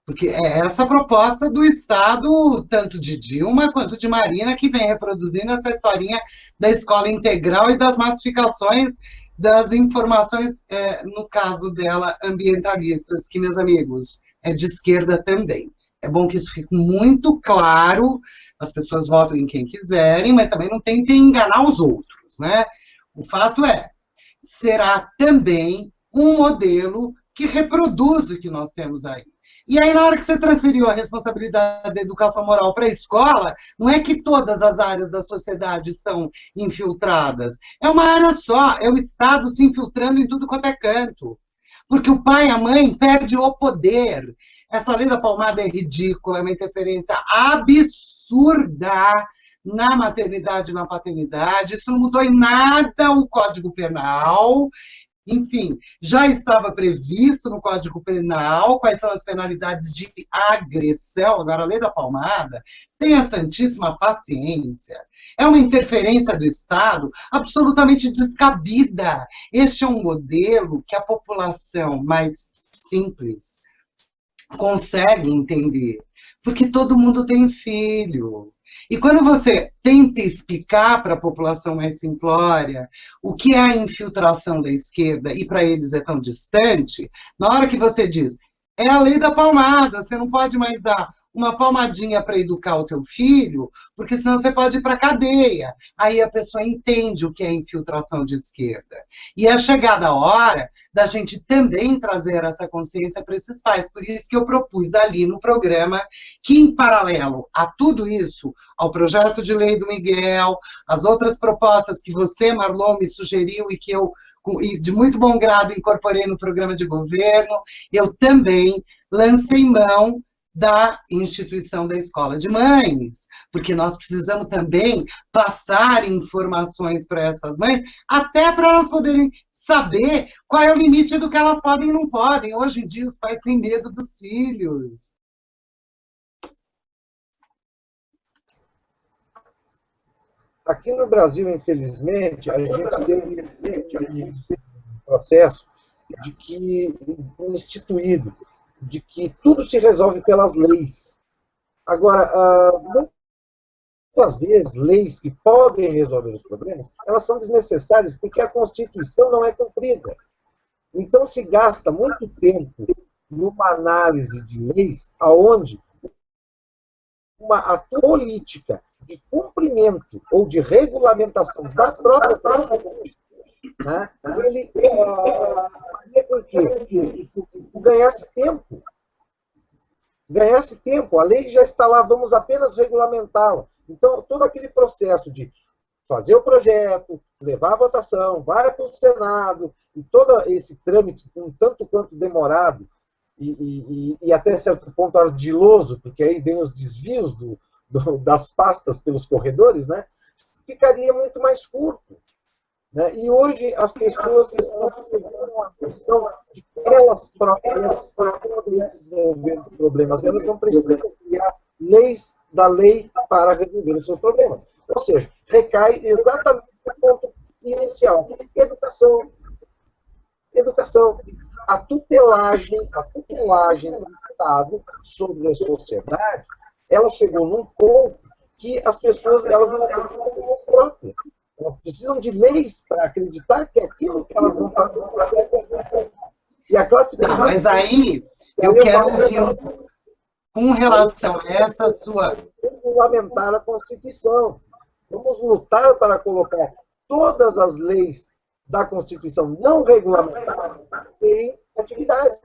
porque é essa a proposta do Estado, tanto de Dilma quanto de Marina, que vem reproduzindo essa historinha da escola integral e das massificações das informações, no caso dela, ambientalistas, que, meus amigos, é de esquerda também. É bom que isso fique muito claro, as pessoas votam em quem quiserem, mas também não tentem enganar os outros, né? O fato é, será também um modelo que reproduz o que nós temos aí. E aí, na hora que você transferiu a responsabilidade da educação moral para a escola, não é que todas as áreas da sociedade estão infiltradas. É uma área só, é o Estado se infiltrando em tudo quanto é canto. Porque o pai e a mãe perdem o poder. Essa lei da palmada é ridícula, é uma interferência absurda na maternidade e na paternidade. Isso não mudou em nada o Código Penal. Enfim, já estava previsto no Código Penal quais são as penalidades de agressão. Agora, a lei da palmada tem a santíssima paciência. É uma interferência do Estado absolutamente descabida. Este é um modelo que a população mais simples consegue entender, porque todo mundo tem filho. E quando você tenta explicar para a população mais simplória o que é a infiltração da esquerda, e para eles é tão distante, na hora que você diz, é a lei da palmada, você não pode mais dar uma palmadinha para educar o teu filho, porque senão você pode ir para a cadeia. Aí a pessoa entende o que é infiltração de esquerda. E é chegada a hora da gente também trazer essa consciência para esses pais. Por isso que eu propus ali no programa que, em paralelo a tudo isso, ao projeto de lei do Miguel, as outras propostas que você, Marlon, me sugeriu e que eu, de muito bom grado, incorporei no programa de governo, eu também lancei mão da instituição da escola de mães, porque nós precisamos também passar informações para essas mães, até para elas poderem saber qual é o limite do que elas podem e não podem. Hoje em dia os pais têm medo dos filhos. Aqui no Brasil, infelizmente, a gente teve um processo de que instituído, de que tudo se resolve pelas leis. Agora, muitas vezes, leis que podem resolver os problemas, elas são desnecessárias porque a Constituição não é cumprida. Então, se gasta muito tempo numa análise de leis onde a política de cumprimento ou de regulamentação da própria política, né, ele faria com que ganhasse tempo. Ganhasse tempo. A lei já está lá, vamos apenas regulamentá-la. Então, todo aquele processo de fazer o projeto, levar a votação, vai para o Senado, e todo esse trâmite, um tanto quanto demorado, e até certo ponto ardiloso, porque aí vem os desvios das pastas pelos corredores, né? Ficaria muito mais curto. Né? E hoje as pessoas estão chegando à questão de que elas próprias resolver problemas, elas não precisam criar leis da lei para resolver os seus problemas. Ou seja, recai exatamente no ponto inicial. Educação. Educação. A tutelagem do Estado sobre a sociedade, ela chegou num ponto que as pessoas elas não acreditam nelas próprias. Elas precisam de leis para acreditar que aquilo que elas vão fazer é. E a classe... Tá, mas aí eu quero ouvir com relação a essa sua... Regulamentar a Constituição. Vamos lutar para colocar todas as leis da Constituição não regulamentadas em atividade.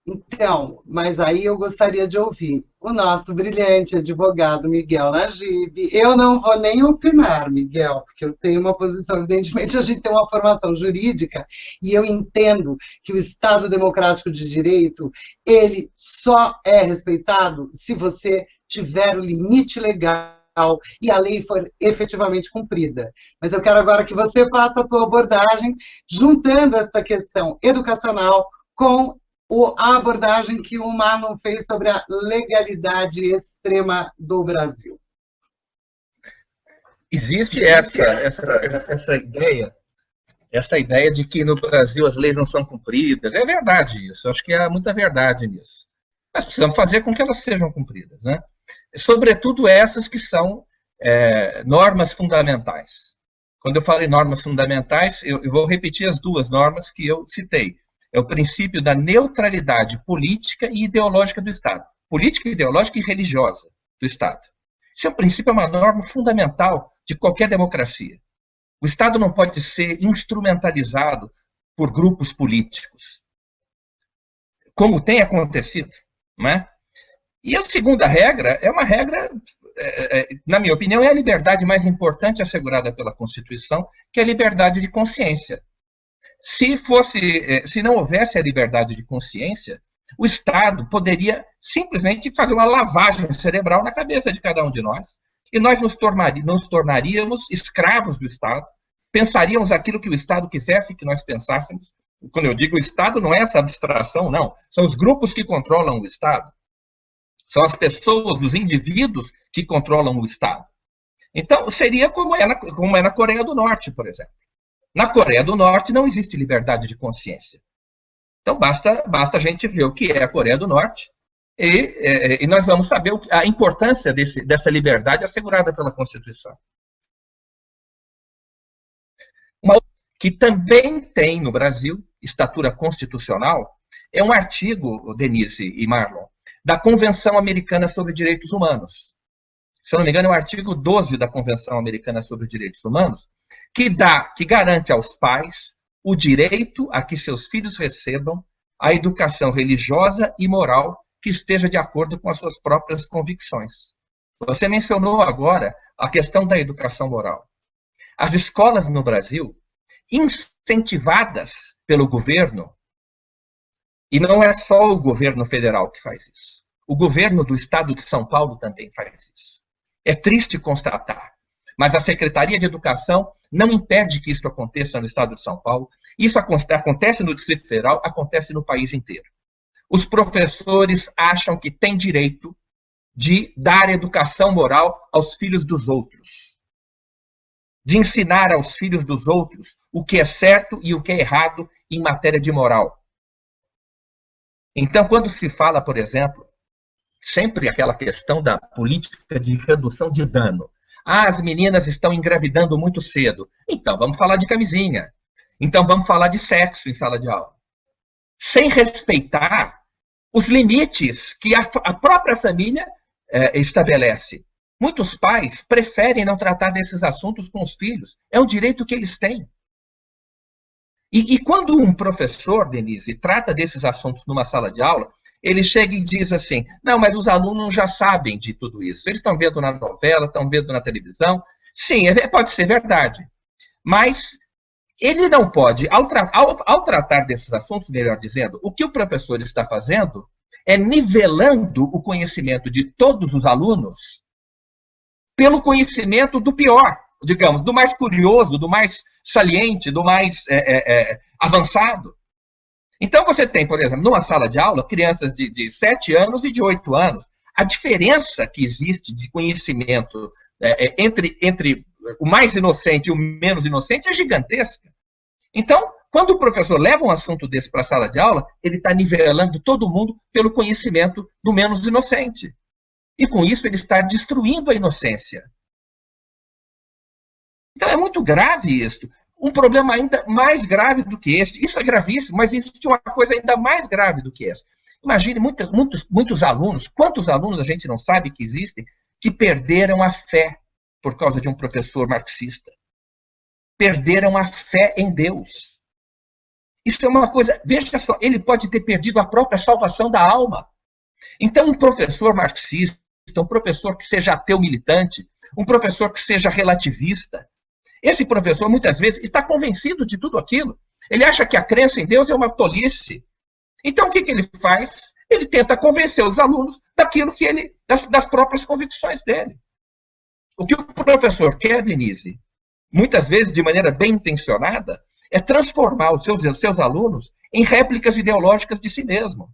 Então, mas aí eu gostaria de ouvir o nosso brilhante advogado Miguel Najib. Eu não vou nem opinar, Miguel, porque eu tenho uma posição, evidentemente a gente tem uma formação jurídica e eu entendo que o Estado Democrático de Direito, ele só é respeitado se você tiver o limite legal e a lei for efetivamente cumprida. Mas eu quero agora que você faça a tua abordagem, juntando essa questão educacional com a abordagem que o Marlon fez sobre a legalidade extrema do Brasil. Existe essa ideia de que no Brasil as leis não são cumpridas. É verdade isso, acho que há muita verdade nisso. Mas precisamos fazer com que elas sejam cumpridas, né? Sobretudo essas que são normas fundamentais. Quando eu falo em normas fundamentais, eu vou repetir as duas normas que eu citei. É o princípio da neutralidade política e ideológica do Estado. Política, ideológica e religiosa do Estado. Isso é um princípio, é uma norma fundamental de qualquer democracia. O Estado não pode ser instrumentalizado por grupos políticos, como tem acontecido, não é? E a segunda regra é uma regra, na minha opinião, é a liberdade mais importante assegurada pela Constituição, que é a liberdade de consciência. Se não houvesse a liberdade de consciência, o Estado poderia simplesmente fazer uma lavagem cerebral na cabeça de cada um de nós, e nós nos tornaríamos escravos do Estado, pensaríamos aquilo que o Estado quisesse que nós pensássemos. Quando eu digo Estado, não é essa abstração, não. São os grupos que controlam o Estado. São as pessoas, os indivíduos que controlam o Estado. Então, seria como é na Coreia do Norte, por exemplo. Na Coreia do Norte não existe liberdade de consciência. Então, basta a gente ver o que é a Coreia do Norte e nós vamos saber a importância dessa liberdade assegurada pela Constituição. Uma outra que também tem no Brasil, estatura constitucional, é um artigo, Denise e Marlon, da Convenção Americana sobre Direitos Humanos. Se eu não me engano, é o artigo 12 da Convenção Americana sobre Direitos Humanos, que garante aos pais o direito a que seus filhos recebam a educação religiosa e moral que esteja de acordo com as suas próprias convicções. Você mencionou agora a questão da educação moral. As escolas no Brasil, incentivadas pelo governo, e não é só o governo federal que faz isso, o governo do estado de São Paulo também faz isso. É triste constatar, mas a Secretaria de Educação não impede que isso aconteça no estado de São Paulo. Isso acontece no Distrito Federal, acontece no país inteiro. Os professores acham que têm direito de dar educação moral aos filhos dos outros, de ensinar aos filhos dos outros o que é certo e o que é errado em matéria de moral. Então, quando se fala, por exemplo, sempre aquela questão da política de redução de dano. As meninas estão engravidando muito cedo. Então, vamos falar de camisinha. Então, vamos falar de sexo em sala de aula. Sem respeitar os limites que a própria família estabelece. Muitos pais preferem não tratar desses assuntos com os filhos. É um direito que eles têm. E quando um professor, Denise, trata desses assuntos numa sala de aula, ele chega e diz assim, não, mas os alunos já sabem de tudo isso. Eles estão vendo na novela, estão vendo na televisão, Sim, pode ser verdade. Mas ele não pode, ao tratar desses assuntos, melhor dizendo, o que o professor está fazendo é nivelando o conhecimento de todos os alunos pelo conhecimento do pior, digamos, do mais curioso, do mais saliente, do mais avançado. Então, você tem, por exemplo, numa sala de aula, crianças de 7 anos e de 8 anos. A diferença que existe de conhecimento entre o mais inocente e o menos inocente é gigantesca. Então, quando o professor leva um assunto desse para a sala de aula, ele está nivelando todo mundo pelo conhecimento do menos inocente. E com isso ele está destruindo a inocência. Então é muito grave isso. Um problema ainda mais grave do que este. Isso é gravíssimo, mas existe uma coisa ainda mais grave do que essa. Imagine muitos alunos, quantos alunos a gente não sabe que existem, que perderam a fé por causa de um professor marxista. Perderam a fé em Deus. Isso é uma coisa, veja só, ele pode ter perdido a própria salvação da alma. Então, um professor marxista, um professor que seja ateu militante, um professor que seja relativista, esse professor, muitas vezes, está convencido de tudo aquilo. Ele acha que a crença em Deus é uma tolice. Então, o que ele faz? Ele tenta convencer os alunos daquilo que das próprias convicções dele. O que o professor quer, Denise, muitas vezes de maneira bem intencionada, é transformar os seus alunos em réplicas ideológicas de si mesmo.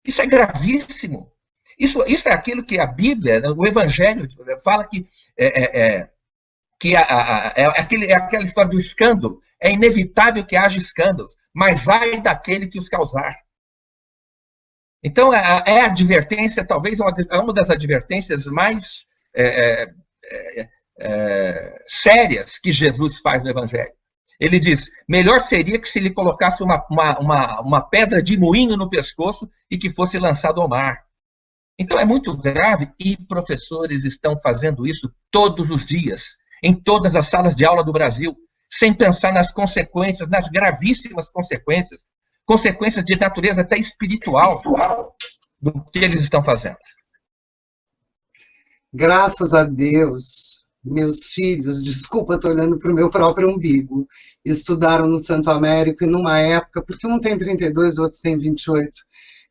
Isso é gravíssimo. Isso é aquilo que a Bíblia, o Evangelho, fala que é aquela história do escândalo. É inevitável que haja escândalos, mas ai daquele que os causar. Então, é a advertência, talvez uma das advertências mais sérias que Jesus faz no Evangelho. Ele diz, melhor seria que se lhe colocasse uma pedra de moinho no pescoço e que fosse lançado ao mar. Então, é muito grave e professores estão fazendo isso todos os dias, em todas as salas de aula do Brasil, sem pensar nas consequências, nas gravíssimas consequências de natureza até espiritual do que eles estão fazendo. Graças a Deus, meus filhos, desculpa, estou olhando para o meu próprio umbigo, estudaram no Santo Américo e numa época, porque um tem 32, o outro tem 28,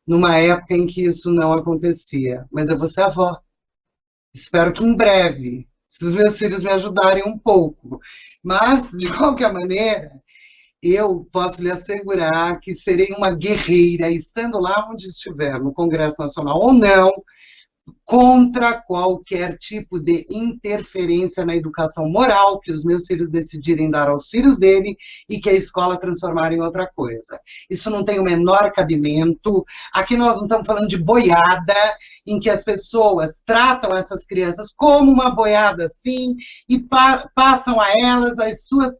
numa época em que isso não acontecia. Mas eu vou ser avó. Espero que em breve, se os meus filhos me ajudarem um pouco. Mas, de qualquer maneira, eu posso lhe assegurar que serei uma guerreira, estando lá onde estiver, no Congresso Nacional ou não, contra qualquer tipo de interferência na educação moral que os meus filhos decidirem dar aos filhos dele e que a escola transformar em outra coisa. Isso não tem o menor cabimento. Aqui nós não estamos falando de boiada, em que as pessoas tratam essas crianças como uma boiada, sim, e passam a elas as suas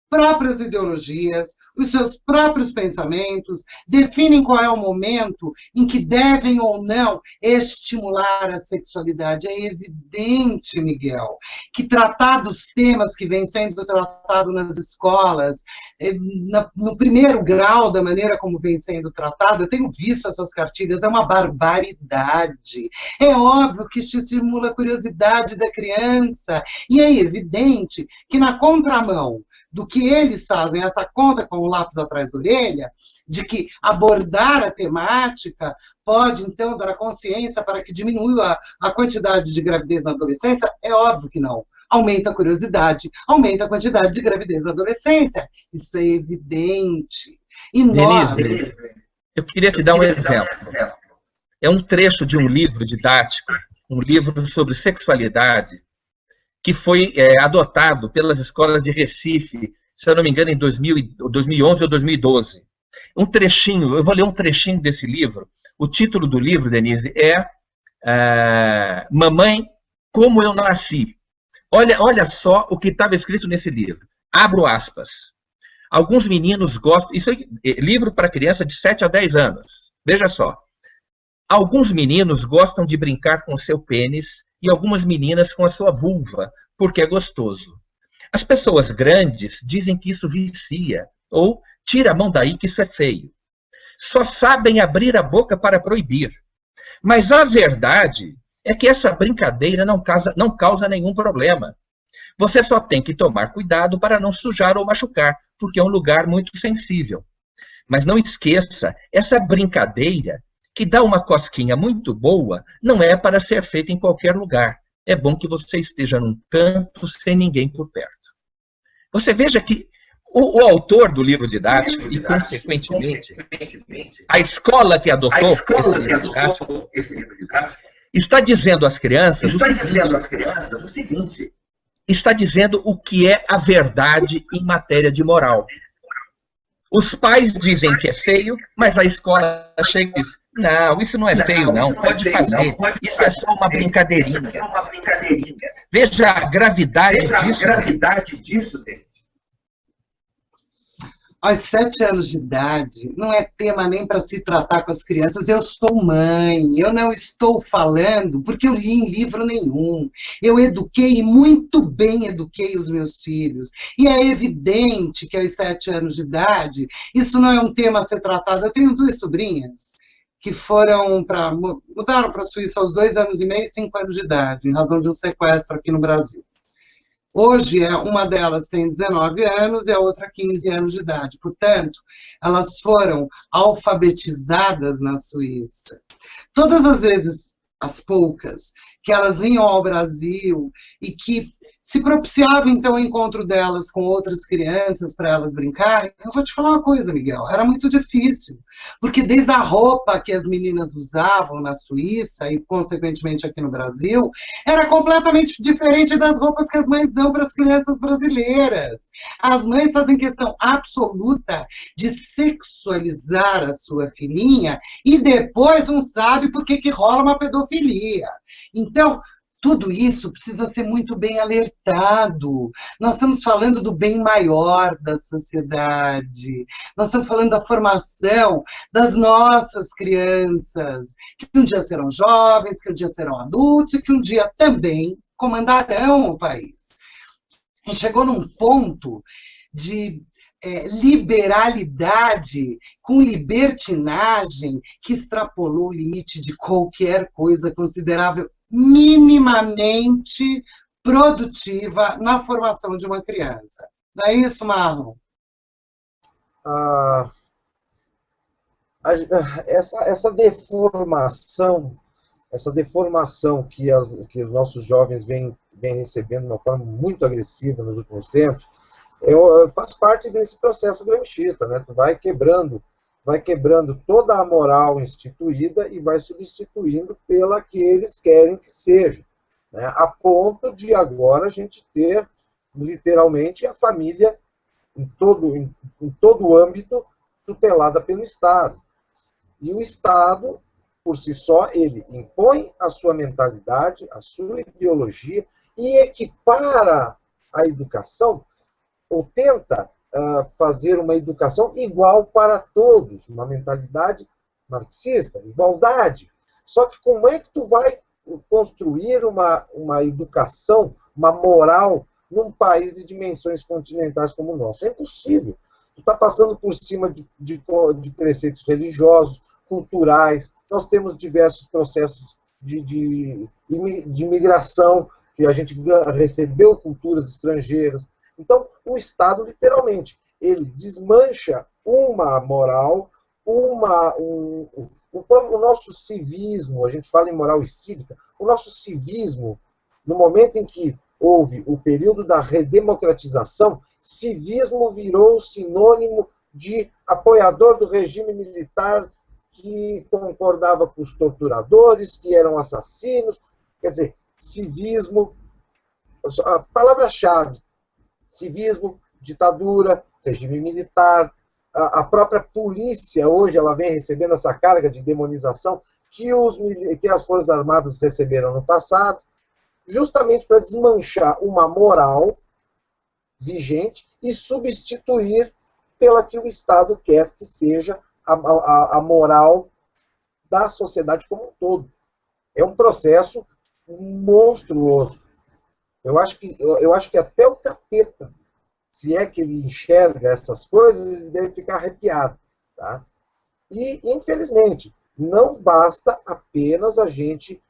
próprias ideologias, os seus próprios pensamentos, definem qual é o momento em que devem ou não estimular a sexualidade. É evidente, Miguel, que tratar dos temas que vêm sendo tratados nas escolas, no primeiro grau, da maneira como vem sendo tratado, eu tenho visto essas cartilhas, é uma barbaridade. É óbvio que isso estimula a curiosidade da criança, e é evidente que na contramão do que eles fazem, essa conta com o lápis atrás da orelha, de que abordar a temática pode, então, dar a consciência para que diminua a quantidade de gravidez na adolescência, é óbvio que não. Aumenta a curiosidade, aumenta a quantidade de gravidez na adolescência. Isso é evidente. E nós... Denise, eu queria te dar um exemplo. É um trecho de um livro didático, um livro sobre sexualidade, que foi adotado pelas escolas de Recife, se eu não me engano, em 2011 ou 2012. Um trechinho, eu vou ler um trechinho desse livro. O título do livro, Denise, é Mamãe, Como Eu Nasci. Olha só o que estava escrito nesse livro. Abro aspas. Alguns meninos gostam... Isso é livro para criança de 7 a 10 anos. Veja só. Alguns meninos gostam de brincar com seu pênis e algumas meninas com a sua vulva, porque é gostoso. As pessoas grandes dizem que isso vicia, ou tira a mão daí que isso é feio. Só sabem abrir a boca para proibir. Mas a verdade é que essa brincadeira não causa nenhum problema. Você só tem que tomar cuidado para não sujar ou machucar, porque é um lugar muito sensível. Mas não esqueça, essa brincadeira, que dá uma cosquinha muito boa, não é para ser feita em qualquer lugar. É bom que você esteja num canto sem ninguém por perto. Você veja que o autor do livro didático, e consequentemente a escola que adotou esse livro didático, está dizendo às crianças o seguinte, está dizendo o que é a verdade em matéria de moral. Os pais dizem que é feio, mas a escola chega e diz, não, isso não é feio, não, pode fazer, isso é só uma brincadeirinha. Veja a gravidade disso, gente. Aos 7 anos de idade, não é tema nem para se tratar com as crianças. Eu sou mãe, eu não estou falando porque eu li em livro nenhum. Eu eduquei, muito bem eduquei os meus filhos. E é evidente que aos 7 anos de idade, isso não é um tema a ser tratado. Eu tenho 2 sobrinhas que mudaram para a Suíça aos 2 anos e meio e 5 anos de idade, em razão de um sequestro aqui no Brasil. Hoje, uma delas tem 19 anos e a outra 15 anos de idade. Portanto, elas foram alfabetizadas na Suíça. Todas as vezes, as poucas, que elas vinham ao Brasil e que se propiciava, então, o encontro delas com outras crianças para elas brincarem, eu vou te falar uma coisa, Miguel, era muito difícil, porque desde a roupa que as meninas usavam na Suíça e, consequentemente, aqui no Brasil, era completamente diferente das roupas que as mães dão para as crianças brasileiras. As mães fazem questão absoluta de sexualizar a sua filhinha e depois não sabe por que rola uma pedofilia. Então, tudo isso precisa ser muito bem alertado. Nós estamos falando do bem maior da sociedade. Nós estamos falando da formação das nossas crianças, que um dia serão jovens, que um dia serão adultos e que um dia também comandarão o país. E chegou num ponto de liberalidade com libertinagem que extrapolou o limite de qualquer coisa considerável minimamente produtiva na formação de uma criança. Não é isso, Marlon? Essa deformação que os nossos jovens vêm recebendo de uma forma muito agressiva nos últimos tempos, faz parte desse processo gramscista, né? Tu vai quebrando toda a moral instituída e vai substituindo pela que eles querem que seja, né? A ponto de agora a gente ter, literalmente, a família em todo o âmbito tutelada pelo Estado. E o Estado, por si só, ele impõe a sua mentalidade, a sua ideologia e equipara a educação, ou tenta fazer uma educação igual para todos, uma mentalidade marxista, igualdade. Só que como é que tu vai construir uma educação, uma moral, num país de dimensões continentais como o nosso? É impossível. Tu está passando por cima de preceitos religiosos, culturais. Nós temos diversos processos de imigração, que a gente recebeu culturas estrangeiras. Então, o Estado, literalmente, ele desmancha uma moral, o nosso civismo, a gente fala em moral e cívica, o nosso civismo, no momento em que houve o período da redemocratização, civismo virou sinônimo de apoiador do regime militar que concordava com os torturadores, que eram assassinos. Quer dizer, civismo, a palavra-chave, civismo, ditadura, regime militar, a própria polícia, hoje ela vem recebendo essa carga de demonização que as Forças Armadas receberam no passado, justamente para desmanchar uma moral vigente e substituir pela que o Estado quer que seja a moral da sociedade como um todo. É um processo monstruoso. Eu acho que até o capeta, se é que ele enxerga essas coisas, ele deve ficar arrepiado. Tá? E, infelizmente, não basta apenas a gente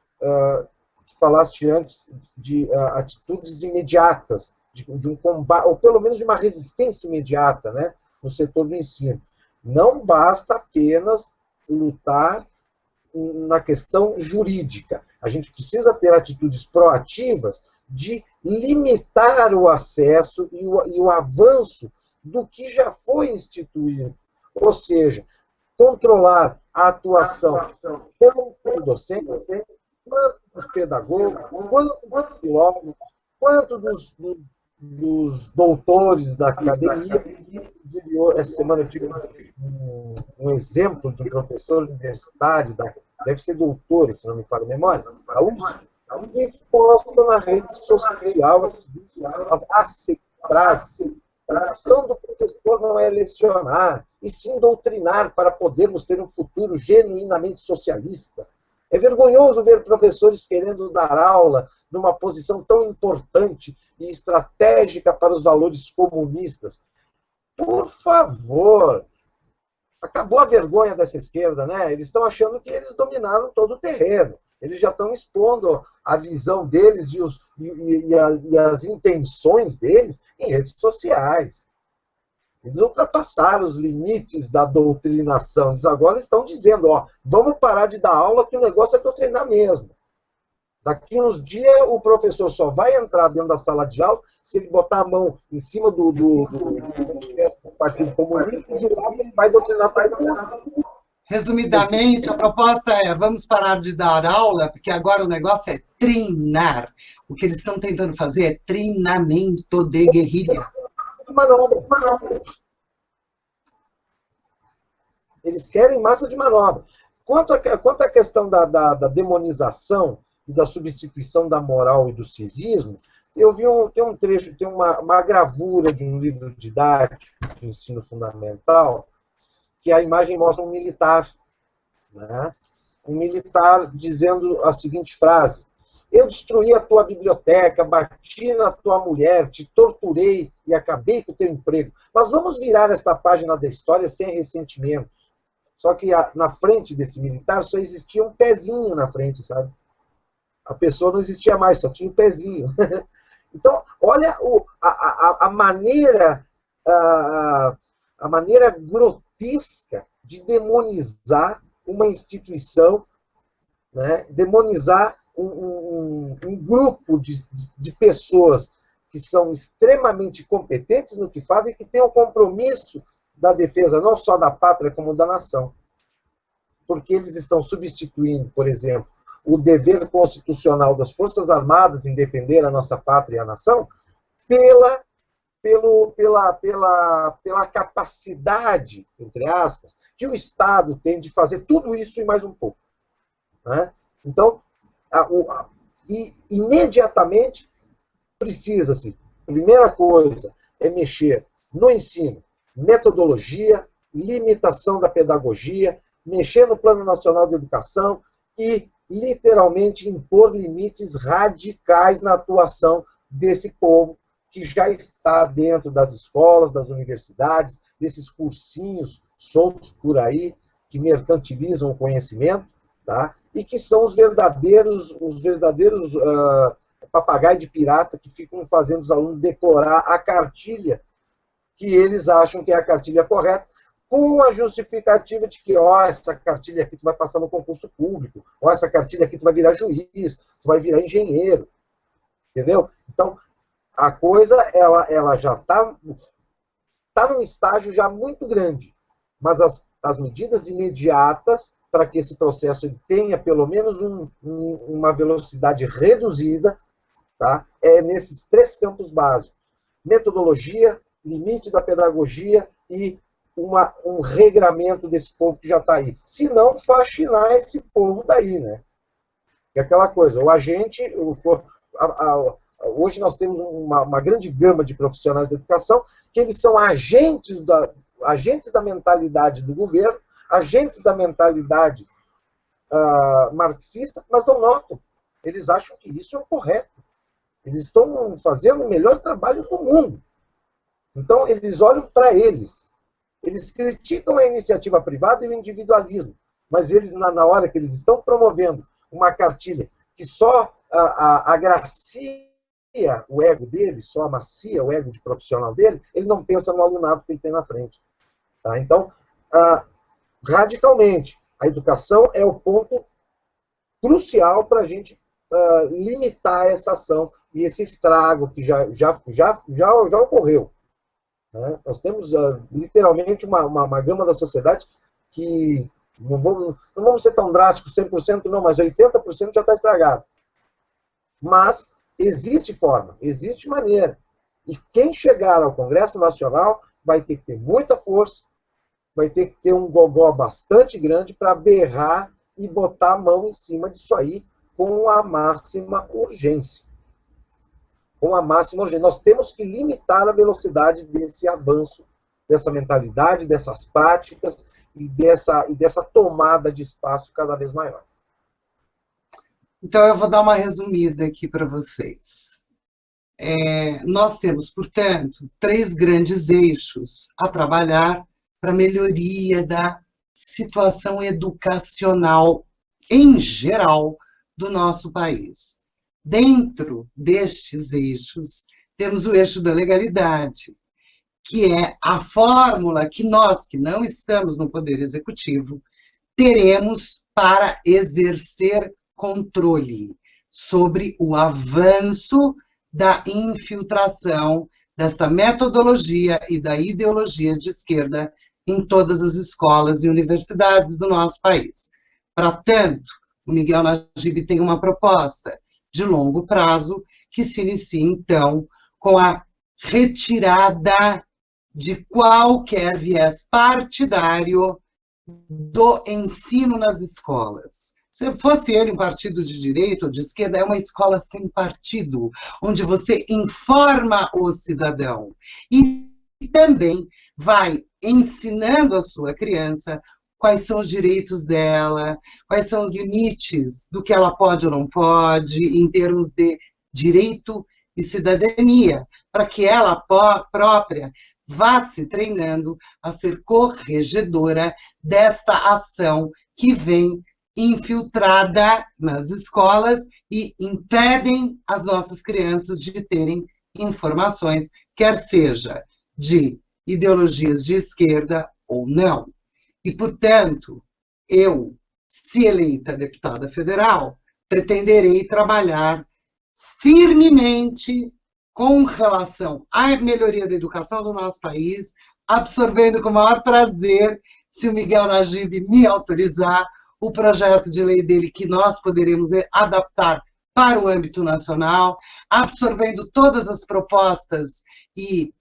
falaste antes de atitudes imediatas, de um combate, ou pelo menos de uma resistência imediata, né, no setor do ensino. Não basta apenas lutar na questão jurídica. A gente precisa ter atitudes proativas de limitar o acesso e o avanço do que já foi instituído. Ou seja, controlar a atuação tanto do docente, quanto dos pedagogos, quanto dos filósofos, quanto dos doutores da academia. Essa semana eu tive um exemplo de um professor universitário, deve ser doutor, se não me falha a memória, que posta na rede social as frases. A função do professor não é lecionar, e sim doutrinar para podermos ter um futuro genuinamente socialista. É vergonhoso ver professores querendo dar aula numa posição tão importante e estratégica para os valores comunistas. Por favor, acabou a vergonha dessa esquerda, né? Eles estão achando que eles dominaram todo o terreno. Eles já estão expondo a visão deles e as intenções deles em redes sociais. Eles ultrapassaram os limites da doutrinação. Eles agora estão dizendo, ó, vamos parar de dar aula que o negócio é doutrinar mesmo. Daqui uns dias o professor só vai entrar dentro da sala de aula se ele botar a mão em cima do Partido Comunista e jurar que ele vai doutrinar todo mundo. Resumidamente, a proposta é, vamos parar de dar aula, porque agora o negócio é treinar. O que eles estão tentando fazer é treinamento de guerrilha. Manobra. Eles querem massa de manobra. Quanto à questão da demonização e da substituição da moral e do civismo, eu vi tem um trecho, tem uma gravura de um livro didático de ensino fundamental, que a imagem mostra um militar, né? Um militar dizendo a seguinte frase: eu destruí a tua biblioteca, bati na tua mulher, te torturei e acabei com o teu emprego. Mas vamos virar esta página da história sem ressentimentos. Só que na frente desse militar só existia um pezinho na frente, sabe? A pessoa não existia mais, só tinha um pezinho. Então, olha a maneira grotesca de demonizar uma instituição, né? Demonizar um grupo de pessoas que são extremamente competentes no que fazem e que têm o compromisso da defesa não só da pátria, como da nação. Porque eles estão substituindo, por exemplo, o dever constitucional das Forças Armadas em defender a nossa pátria e a nação pela capacidade, entre aspas, que o Estado tem de fazer tudo isso e mais um pouco. Né? Então, imediatamente precisa-se, primeira coisa, é mexer no ensino, metodologia, limitação da pedagogia, mexer no Plano Nacional de Educação e, literalmente, impor limites radicais na atuação desse povo que já está dentro das escolas, das universidades, desses cursinhos soltos por aí, que mercantilizam o conhecimento, tá? E que são os verdadeiros papagaio de pirata que ficam fazendo os alunos decorar a cartilha que eles acham que é a cartilha correta, com a justificativa de que, ó, essa cartilha aqui tu vai passar no concurso público, ó, essa cartilha aqui tu vai virar juiz, tu vai virar engenheiro, entendeu? Então, a coisa, ela já está num estágio já muito grande, mas as medidas imediatas para que esse processo ele tenha pelo menos uma velocidade reduzida, tá? É nesses 3 campos básicos: metodologia, limite da pedagogia e um regramento desse povo que já está aí. Se não, faxinar esse povo daí, né? É aquela coisa, o agente... Hoje nós temos uma grande gama de profissionais da educação que eles são agentes da mentalidade do governo, agentes da mentalidade marxista, mas não notam. Eles acham que isso é o correto. Eles estão fazendo o melhor trabalho do mundo. Então, eles olham para eles. Eles criticam a iniciativa privada e o individualismo, mas eles, na hora que eles estão promovendo uma cartilha que só agracia o ego dele, só amacia o ego de profissional dele, ele não pensa no alunado que ele tem na frente. Tá? Então, radicalmente, a educação é o ponto crucial para a gente limitar essa ação e esse estrago que já ocorreu. Né? Nós temos literalmente uma gama da sociedade que não vamos ser tão drásticos, 100% não, mas 80% já está estragado. Mas existe forma, existe maneira. E quem chegar ao Congresso Nacional vai ter que ter muita força, vai ter que ter um gogó bastante grande para berrar e botar a mão em cima disso aí com a máxima urgência. Com a máxima urgência. Nós temos que limitar a velocidade desse avanço, dessa mentalidade, dessas práticas e dessa tomada de espaço cada vez maior. Então, eu vou dar uma resumida aqui para vocês. Nós temos, portanto, 3 grandes eixos a trabalhar para a melhoria da situação educacional em geral do nosso país. Dentro destes eixos, temos o eixo da legalidade, que é a fórmula que nós, que não estamos no Poder Executivo, teremos para exercer controle sobre o avanço da infiltração desta metodologia e da ideologia de esquerda em todas as escolas e universidades do nosso país. Para tanto, o Miguel Najib tem uma proposta de longo prazo que se inicia, então, com a retirada de qualquer viés partidário do ensino nas escolas. Se fosse ele um partido de direita ou de esquerda, é uma escola sem partido, onde você informa o cidadão e também vai ensinando a sua criança quais são os direitos dela, quais são os limites do que ela pode ou não pode, em termos de direito e cidadania, para que ela própria vá se treinando a ser corregedora desta ação que vem infiltrada nas escolas e impedem as nossas crianças de terem informações, quer seja de ideologias de esquerda ou não. E, portanto, eu, se eleita deputada federal, pretenderei trabalhar firmemente com relação à melhoria da educação do nosso país, absorvendo com o maior prazer, se o Miguel Najib me autorizar, o projeto de lei dele que nós poderemos adaptar para o âmbito nacional, absorvendo todas as propostas e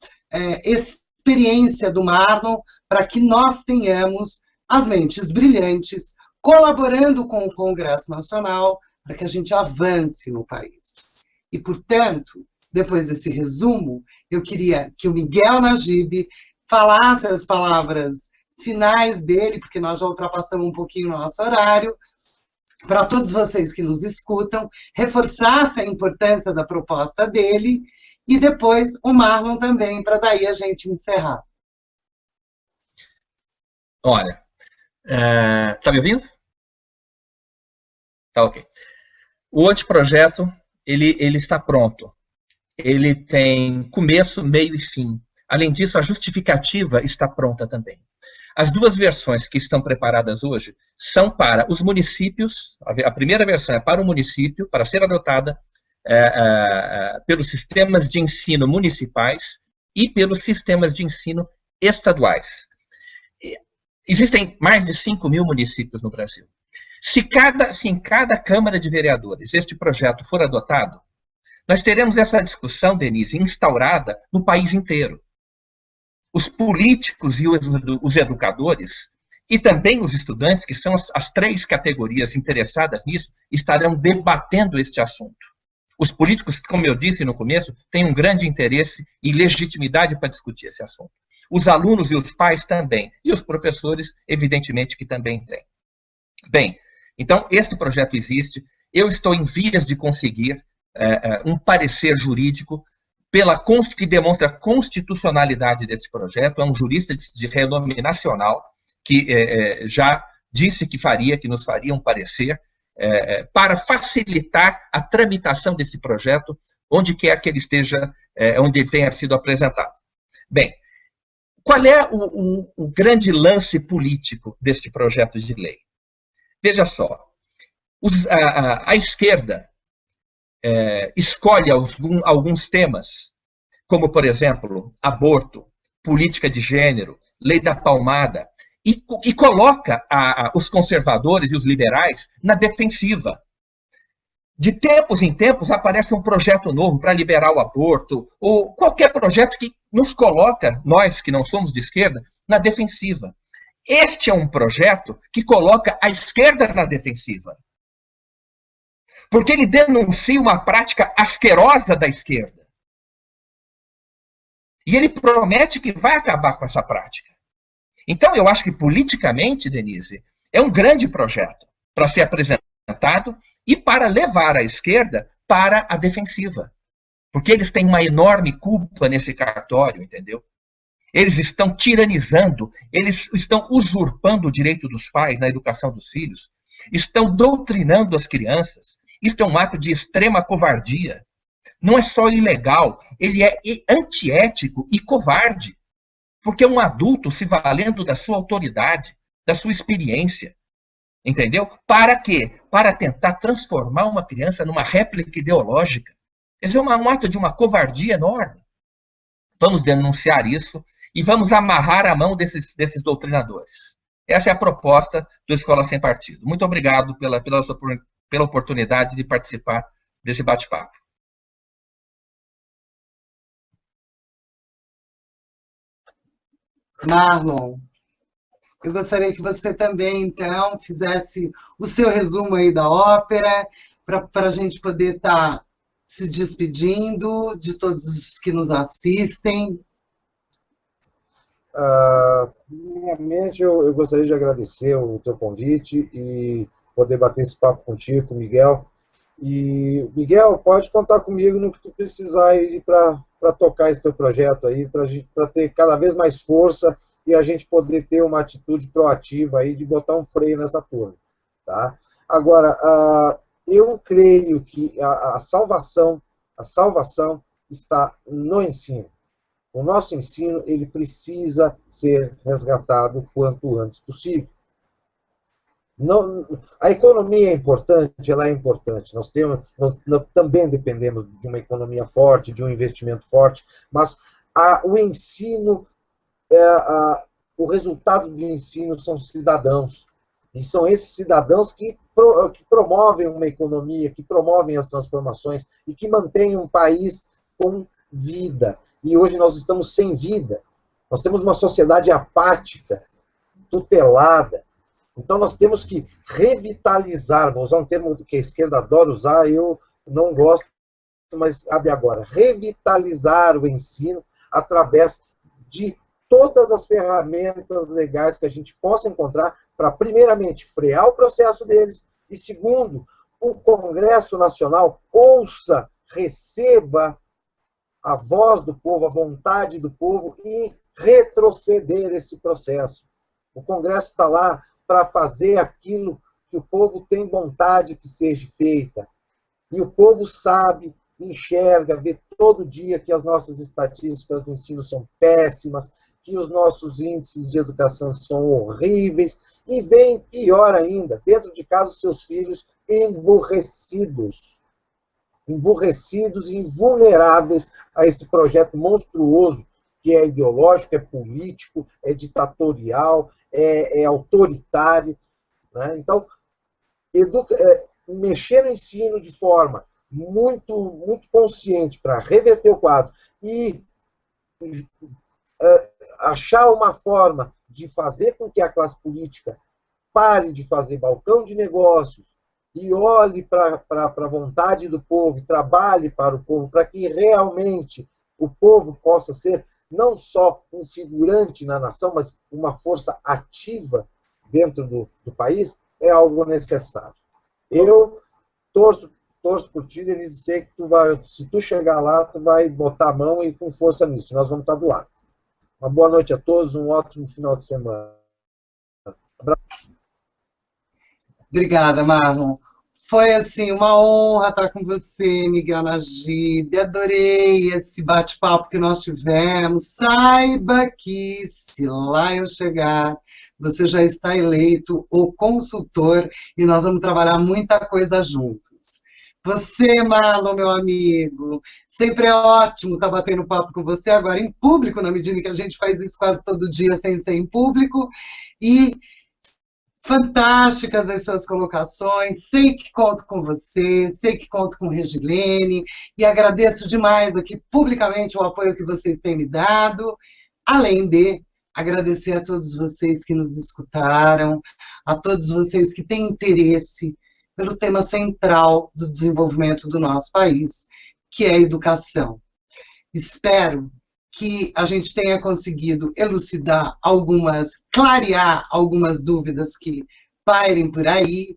experiência do Marlon, para que nós tenhamos as mentes brilhantes, colaborando com o Congresso Nacional, para que a gente avance no país. E, portanto, depois desse resumo, eu queria que o Miguel Najib falasse as palavras finais dele, porque nós já ultrapassamos um pouquinho o nosso horário, para todos vocês que nos escutam, reforçasse a importância da proposta dele, e depois o Marlon também, para daí a gente encerrar. Olha, tá me ouvindo? Tá ok. O anteprojeto, ele está pronto. Ele tem começo, meio e fim. Além disso, a justificativa está pronta também. As 2 versões que estão preparadas hoje são para os municípios. A primeira versão é para o município, para ser adotada pelos sistemas de ensino municipais e pelos sistemas de ensino estaduais. Existem mais de 5.000 municípios no Brasil. Se em cada Câmara de Vereadores este projeto for adotado, nós teremos essa discussão, Denise, instaurada no país inteiro. Os políticos e os educadores, e também os estudantes, que são as 3 categorias interessadas nisso, estarão debatendo este assunto. Os políticos, como eu disse no começo, têm um grande interesse e legitimidade para discutir esse assunto. Os alunos e os pais também, e os professores, evidentemente, que também têm. Bem, então, este projeto existe. Eu estou em vias de conseguir um parecer jurídico que demonstra a constitucionalidade desse projeto. É um jurista de renome nacional que já disse que nos faria um parecer, para facilitar a tramitação desse projeto, onde quer que ele esteja, onde ele tenha sido apresentado. Bem, qual é o grande lance político deste projeto de lei? Veja só, a esquerda escolhe alguns temas, como, por exemplo, aborto, política de gênero, lei da palmada, e coloca os conservadores e os liberais na defensiva. De tempos em tempos aparece um projeto novo para liberar o aborto, ou qualquer projeto que nos coloca, nós que não somos de esquerda, na defensiva. Este é um projeto que coloca a esquerda na defensiva. Porque ele denuncia uma prática asquerosa da esquerda. E ele promete que vai acabar com essa prática. Então, eu acho que politicamente, Denise, é um grande projeto para ser apresentado e para levar a esquerda para a defensiva. Porque eles têm uma enorme culpa nesse cartório, entendeu? Eles estão tiranizando, eles estão usurpando o direito dos pais na educação dos filhos, estão doutrinando as crianças. Isto é um ato de extrema covardia. Não é só ilegal, ele é antiético e covarde. Porque é um adulto se valendo da sua autoridade, da sua experiência. Entendeu? Para quê? Para tentar transformar uma criança numa réplica ideológica. Isso é um ato de uma covardia enorme. Vamos denunciar isso e vamos amarrar a mão desses doutrinadores. Essa é a proposta do Escola Sem Partido. Muito obrigado pela oportunidade de participar desse bate-papo. Marlon, eu gostaria que você também, então, fizesse o seu resumo aí da ópera, para a gente poder estar se despedindo de todos os que nos assistem. Primeiramente, eu gostaria de agradecer o teu convite e poder bater esse papo contigo, Miguel. E, Miguel, pode contar comigo no que tu precisar aí para tocar esse teu projeto aí, para ter cada vez mais força e a gente poder ter uma atitude proativa aí de botar um freio nessa turma, tá? Agora, eu creio que a salvação está no ensino. O nosso ensino, ele precisa ser resgatado o quanto antes possível. Não, a economia é importante, ela é importante. Nós também dependemos de uma economia forte, de um investimento forte, mas o ensino, o resultado do ensino são cidadãos. E são esses cidadãos que promovem uma economia, que promovem as transformações e que mantêm um país com vida. E hoje nós estamos sem vida. Nós temos uma sociedade apática, tutelada. Então, nós temos que revitalizar, vou usar um termo que a esquerda adora usar, eu não gosto, mas cabe agora, revitalizar o ensino através de todas as ferramentas legais que a gente possa encontrar para, primeiramente, frear o processo deles, e, segundo, o Congresso Nacional ouça, receba a voz do povo, a vontade do povo e retroceder esse processo. O Congresso está lá para fazer aquilo que o povo tem vontade que seja feita. E o povo sabe, enxerga, vê todo dia que as nossas estatísticas do ensino são péssimas, que os nossos índices de educação são horríveis, e vem pior ainda, dentro de casa, os seus filhos emburrecidos e vulneráveis a esse projeto monstruoso que é ideológico, é político, é ditatorial, é autoritário. Né? Então, mexer no ensino de forma muito consciente para reverter o quadro e achar uma forma de fazer com que a classe política pare de fazer balcão de negócios e olhe para a vontade do povo, e trabalhe para o povo, para que realmente o povo possa ser não só um figurante na nação, mas uma força ativa dentro do país, é algo necessário. Eu torço por ti, Denise, sei que se tu chegar lá, tu vai botar a mão e com força nisso, nós vamos estar do lado. Uma boa noite a todos, um ótimo final de semana. Obrigada, Marlon. Foi, assim, uma honra estar com você, Miguel Najib. Adorei esse bate-papo que nós tivemos. Saiba que, se lá eu chegar, você já está eleito o consultor e nós vamos trabalhar muita coisa juntos. Você, Marlon, meu amigo, sempre é ótimo estar batendo papo com você, agora em público, na medida que a gente faz isso quase todo dia sem ser em público, e fantásticas as suas colocações, sei que conto com você, sei que conto com Regilene, e agradeço demais aqui publicamente o apoio que vocês têm me dado, além de agradecer a todos vocês que nos escutaram, a todos vocês que têm interesse pelo tema central do desenvolvimento do nosso país, que é a educação. Espero que a gente tenha conseguido elucidar clarear algumas dúvidas que pairem por aí,